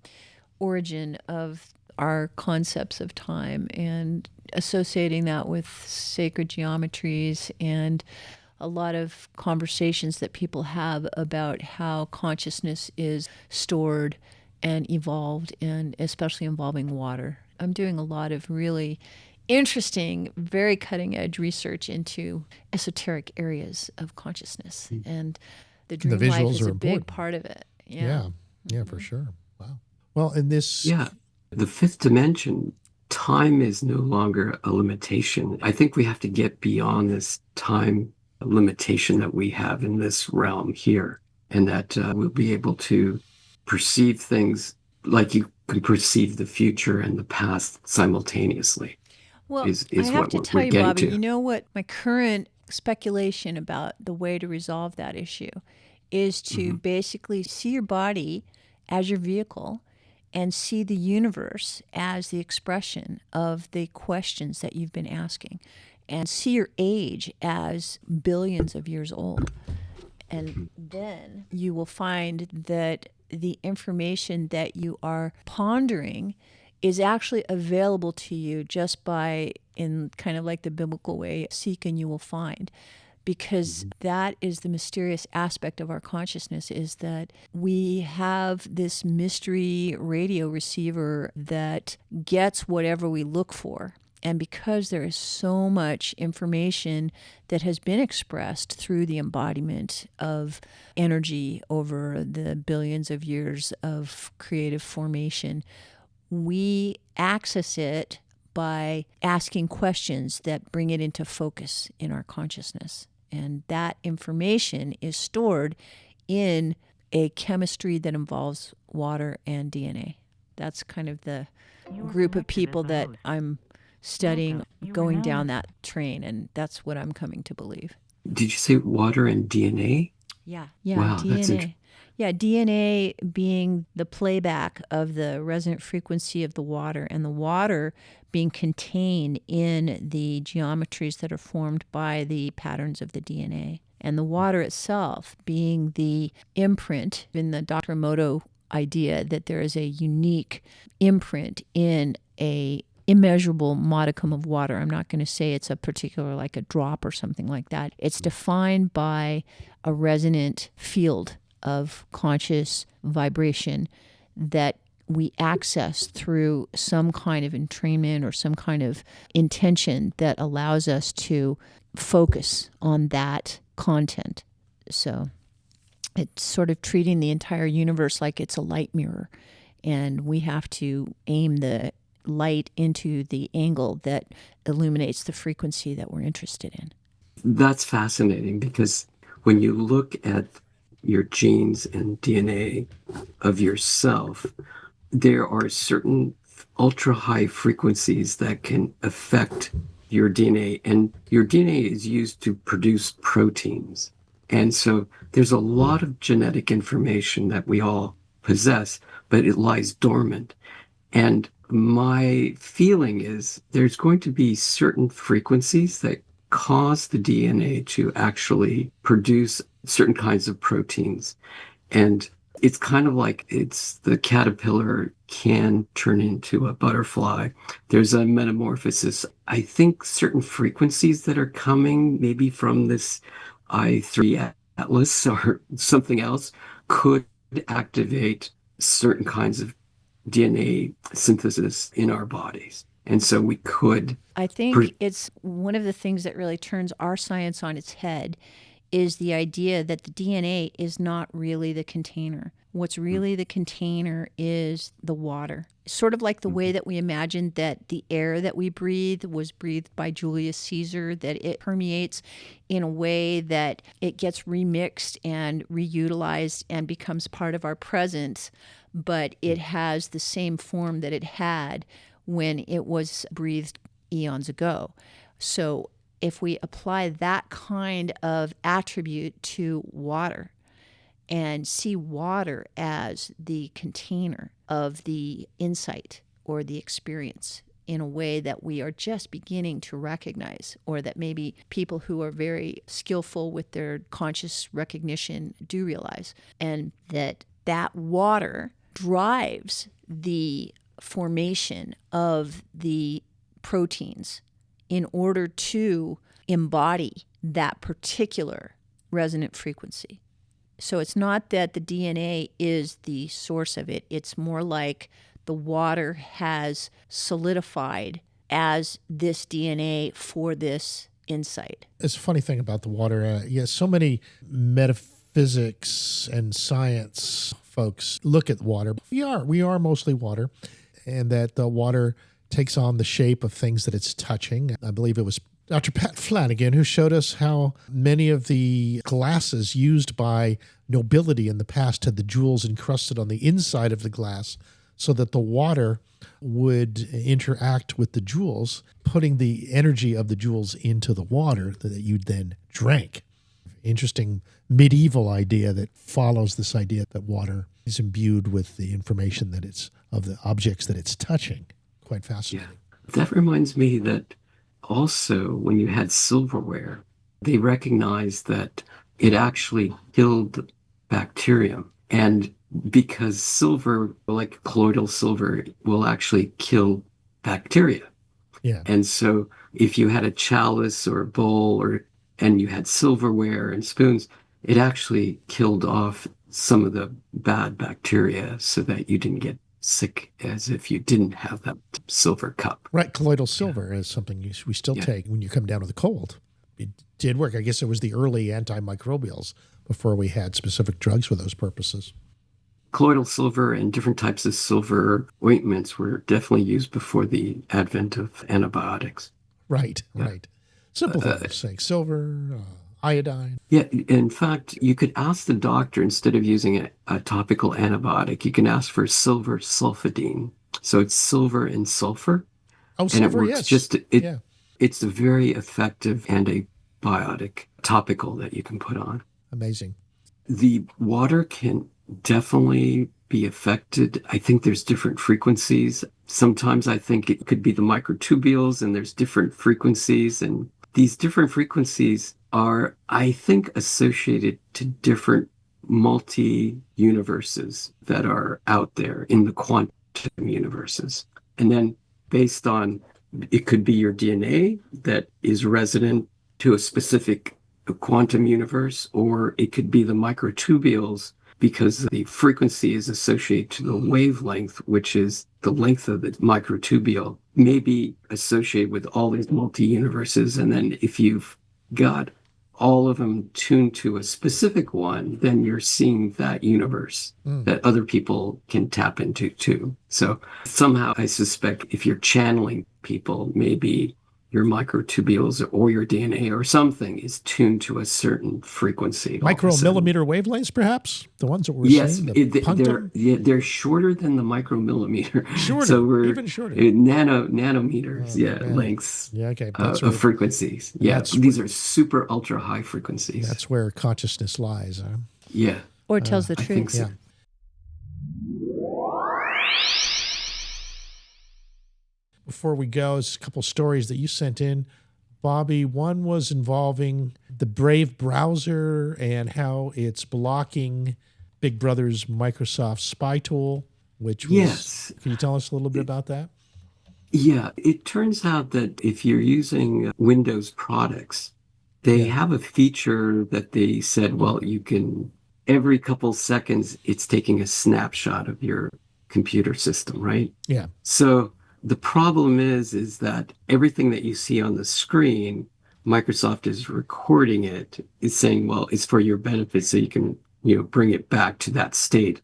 S4: origin of our concepts of time and associating that with sacred geometries and a lot of conversations that people have about how consciousness is stored and evolved, and especially involving water. I'm doing a lot of really interesting, very cutting edge research into esoteric areas of consciousness. And the dream life
S1: visuals
S4: is
S1: are
S4: a
S1: important.
S4: big part of it.
S1: Yeah, for sure. Wow. Well, in this,
S5: Yeah. The fifth dimension, time is no longer a limitation. I think we have to get beyond this time limitation that we have in this realm here, and that we'll be able to perceive things like you can perceive the future and the past simultaneously.
S4: Well,
S5: is
S4: I have
S5: what
S4: to
S5: we're
S4: tell you,
S5: getting
S4: Bobby,
S5: to.
S4: you know what my current speculation about the way to resolve that issue is to basically see your body as your vehicle and see the universe as the expression of the questions that you've been asking, and see your age as billions of years old. And then you will find that the information that you are pondering is actually available to you just by, in kind of like the biblical way, seek and you will find. Because that is the mysterious aspect of our consciousness, is that we have this mystery radio receiver that gets whatever we look for. And because there is so much information that has been expressed through the embodiment of energy over the billions of years of creative formation, we access it by asking questions that bring it into focus in our consciousness. And that information is stored in a chemistry that involves water and DNA. That's kind of the group of people that I'm studying, going down that train, and that's what I'm coming to believe.
S5: Did you say water and DNA?
S4: Yeah,
S5: Wow, that's
S4: DNA. Yeah, DNA being the playback of the resonant frequency of the water, and the water being contained in the geometries that are formed by the patterns of the DNA. And the water itself being the imprint in the Dr. Emoto idea that there is a unique imprint in a immeasurable modicum of water. I'm not going to say it's a particular, like a drop or something like that. It's defined by a resonant field of conscious vibration that we access through some kind of entrainment or some kind of intention that allows us to focus on that content. So it's sort of treating the entire universe like it's a light mirror, and we have to aim the light into the angle that illuminates the frequency that we're interested in.
S5: That's fascinating, because when you look at your genes and DNA of yourself, there are certain ultra high frequencies that can affect your DNA, and your DNA is used to produce proteins. And so there's a lot of genetic information that we all possess, but it lies dormant. And my feeling is there's going to be certain frequencies that cause the DNA to actually produce certain kinds of proteins. And it's kind of like it's the caterpillar can turn into a butterfly. There's a metamorphosis. I think certain frequencies that are coming, maybe from this I3 Atlas or something else, could activate certain kinds of DNA synthesis in our bodies. And so we could.
S4: I think it's one of the things that really turns our science on its head is the idea that the DNA is not really the container. What's really the container is the water. Sort of like the way that we imagined that the air that we breathe was breathed by Julius Caesar, that it permeates in a way that it gets remixed and reutilized and becomes part of our present, but it has the same form that it had when it was breathed eons ago. So if we apply that kind of attribute to water and see water as the container of the insight or the experience in a way that we are just beginning to recognize, or that maybe people who are very skillful with their conscious recognition do realize, and that water drives the formation of the proteins in order to embody that particular resonant frequency. So it's not that the DNA is the source of it. It's more like the water has solidified as this DNA for this insight.
S1: It's a funny thing about the water. So many metaphysics and science folks look at water. We are mostly water, and that the water takes on the shape of things that it's touching. I believe it was Dr. Pat Flanagan who showed us how many of the glasses used by nobility in the past had the jewels encrusted on the inside of the glass so that the water would interact with the jewels, putting the energy of the jewels into the water that you then drank. Interesting medieval idea that follows this idea that water is imbued with the information that it's of the objects that it's touching. Quite fascinating.
S5: Yeah. That reminds me that also when you had silverware, they recognized that it actually killed bacterium. And because silver, like colloidal silver, will actually kill bacteria.
S1: Yeah.
S5: And so if you had a chalice or a bowl and you had silverware and spoons, it actually killed off some of the bad bacteria so that you didn't get sick as if you didn't have that silver cup.
S1: Right. Colloidal silver is something we still take when you come down with a cold. It did work. I guess it was the early antimicrobials before we had specific drugs for those purposes.
S5: Colloidal silver and different types of silver ointments were definitely used before the advent of antibiotics.
S1: Right. Simple things, saying silver, iodine.
S5: Yeah, in fact, you could ask the doctor, instead of using a topical antibiotic, you can ask for silver sulfidine. So it's silver and sulfur.
S1: Oh, silver,
S5: and it works it's a very effective antibiotic topical that you can put on.
S1: Amazing.
S5: The water can definitely be affected. I think there's different frequencies. Sometimes I think it could be the microtubules, and there's different frequencies, and these different frequencies are, I think, associated to different multi-universes that are out there in the quantum universes. And then based on, it could be your DNA that is resonant to a specific quantum universe, or it could be the microtubules because the frequency is associated to the wavelength, which is the length of the microtubule, may be associated with all these multi-universes. And then if you've got all of them tuned to a specific one, then you're seeing that universe that other people can tap into too. So somehow I suspect if you're channeling people, maybe your microtubules or your DNA or something is tuned to a certain frequency.
S1: Micromillimeter wavelengths, perhaps? The ones that we're seeing?
S5: They're shorter than the micromillimeter.
S1: Shorter,
S5: so we're
S1: even shorter.
S5: Nanometers, lengths of frequencies. These are super ultra high frequencies.
S1: That's where consciousness lies. Huh?
S5: Yeah.
S4: Or tells the truth.
S5: I think so.
S1: Yeah. Before we go, there's a couple stories that you sent in, Bobby. One was involving the Brave browser and how it's blocking Big Brother's Microsoft spy tool, which was,
S5: yes.
S1: Can you tell us a little bit about that?
S5: Yeah, it turns out that if you're using Windows products, they have a feature that they said, well, you can, every couple seconds, it's taking a snapshot of your computer system, right?
S1: Yeah.
S5: So The problem is that everything that you see on the screen, Microsoft is recording it, is saying, well, it's for your benefit, so you can, bring it back to that state,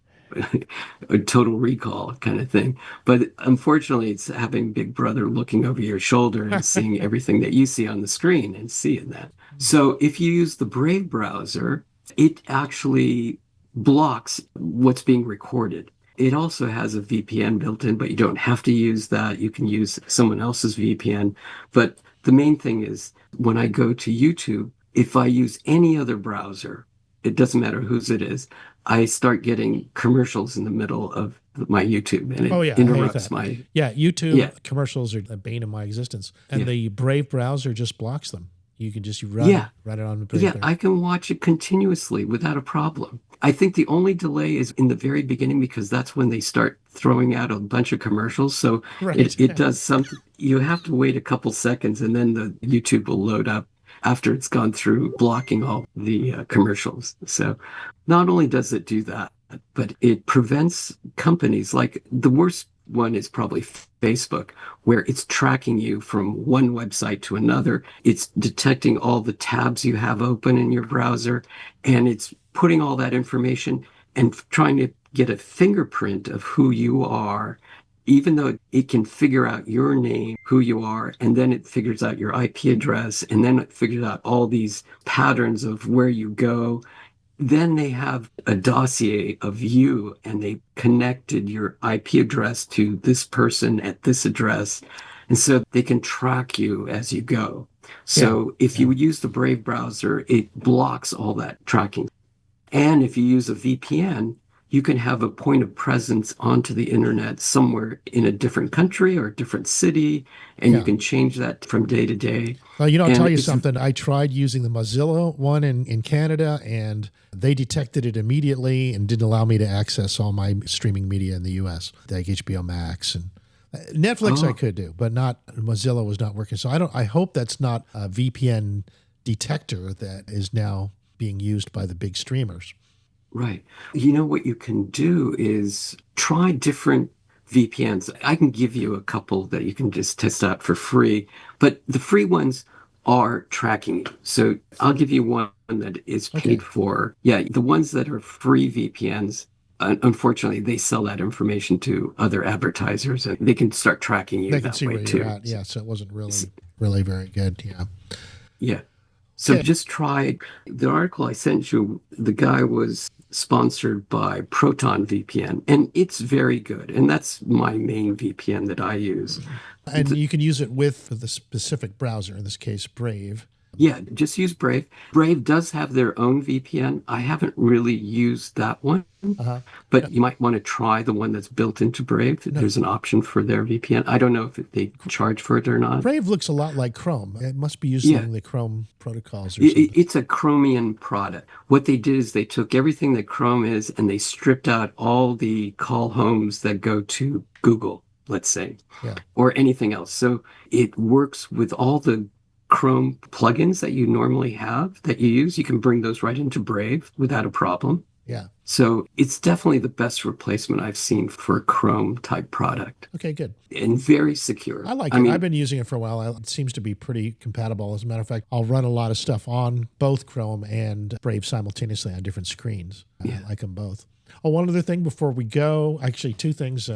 S5: a total recall kind of thing. But unfortunately, it's having Big Brother looking over your shoulder and seeing everything that you see on the screen and seeing that. So if you use the Brave browser, it actually blocks what's being recorded. It also has a VPN built in, but you don't have to use that. You can use someone else's VPN. But the main thing is when I go to YouTube, if I use any other browser, it doesn't matter whose it is, I start getting commercials in the middle of my YouTube, and it interrupts my...
S1: YouTube commercials are the bane of my existence. And the Brave browser just blocks them. You can just run it on the Brave.
S5: Yeah, I can watch it continuously without a problem. I think the only delay is in the very beginning because that's when they start throwing out a bunch of commercials. So it does something. You have to wait a couple seconds and then the YouTube will load up after it's gone through blocking all the commercials. So not only does it do that, but it prevents companies, like the worst one is probably Facebook, where it's tracking you from one website to another. It's detecting all the tabs you have open in your browser, and it's putting all that information and trying to get a fingerprint of who you are, even though it can figure out your name, who you are, and then it figures out your IP address, and then it figures out all these patterns of where you go. Then they have a dossier of you, and they connected your IP address to this person at this address. And so they can track you as you go. So if you use the Brave browser, it blocks all that tracking. And if you use a VPN, you can have a point of presence onto the internet somewhere in a different country or a different city, and you can change that from day to day.
S1: Well, I'll tell you something. I tried using the Mozilla one in Canada, and they detected it immediately and didn't allow me to access all my streaming media in the U.S., like HBO Max and Netflix. I could do, but not Mozilla was not working. So I hope that's not a VPN detector that is now being used by the big streamers.
S5: Right. What you can do is try different VPNs. I can give you a couple that you can just test out for free, but the free ones are tracking you. So I'll give you one that is paid for. Yeah, the ones that are free VPNs, unfortunately, they sell that information to other advertisers, and they can start tracking you.
S1: They can see where you're at. Yeah, so it wasn't really very good. Yeah.
S5: Yeah. So just try the article I sent you. The guy was sponsored by Proton VPN, and it's very good. And that's my main VPN that I use.
S1: And you can use it with the specific browser, in this case, Brave.
S5: Yeah, just use Brave. Brave does have their own VPN. I haven't really used that one, but you might want to try the one that's built into Brave. There's an option for their VPN. I don't know if they charge for it or not.
S1: Brave looks a lot like Chrome. It must be using the Chrome protocols or something.
S5: It's a Chromium product. What they did is they took everything that Chrome is and they stripped out all the call homes that go to Google, let's say, or anything else. So it works with all the Chrome plugins that you normally have that you use. You can bring those right into Brave without a problem.
S1: Yeah.
S5: So it's definitely the best replacement I've seen for a Chrome type product.
S1: Okay, good.
S5: And very secure.
S1: I like it. I've been using it for a while. It seems to be pretty compatible. As a matter of fact, I'll run a lot of stuff on both Chrome and Brave simultaneously on different screens. I like them both. Oh, one other thing before we go. Actually, two things.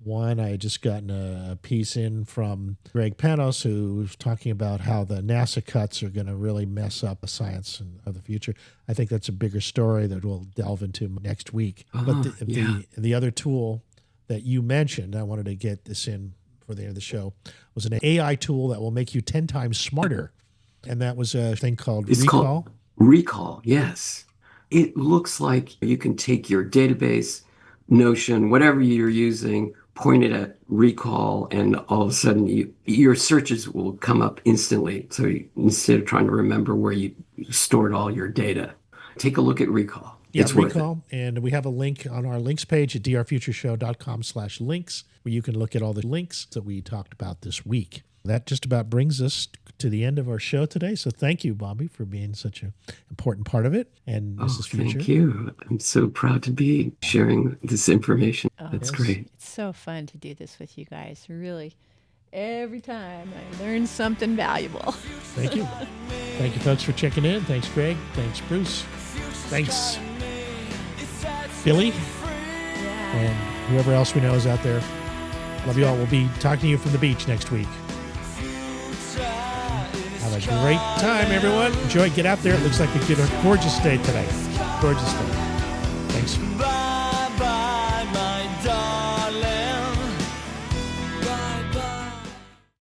S1: One, I had just gotten a piece in from Greg Panos, who was talking about how the NASA cuts are going to really mess up the science of the future. I think that's a bigger story that we'll delve into next week. But the other tool that you mentioned, I wanted to get this in for the end of the show, was an AI tool that will make you 10 times smarter. And that was a thing called Recall.
S5: Called Recall, yes. It looks like you can take your database, Notion, whatever you're using, point it at Recall, and all of a sudden your searches will come up instantly. So instead of trying to remember where you stored all your data, take a look at Recall.
S1: Yeah, it's Recall. And we have a link on our links page at drfutureshow.com/links, where you can look at all the links that we talked about this week. That just about brings us to the end of our show today. So thank you, Bobby, for being such an important part of it. And Mrs. Future.
S5: Thank you. I'm so proud to be sharing this information. That's great.
S4: It's so fun to do this with you guys. Really, every time I learn something valuable.
S1: Thank you. Thank you, folks, for checking in. Thanks, Greg. Thanks, Bruce. Thanks, Billy. And whoever else we know is out there. Love you all. We'll be talking to you from the beach next week. Have a great time, everyone. Enjoy. Get out there. It looks like a gorgeous day today. Gorgeous day. Thanks.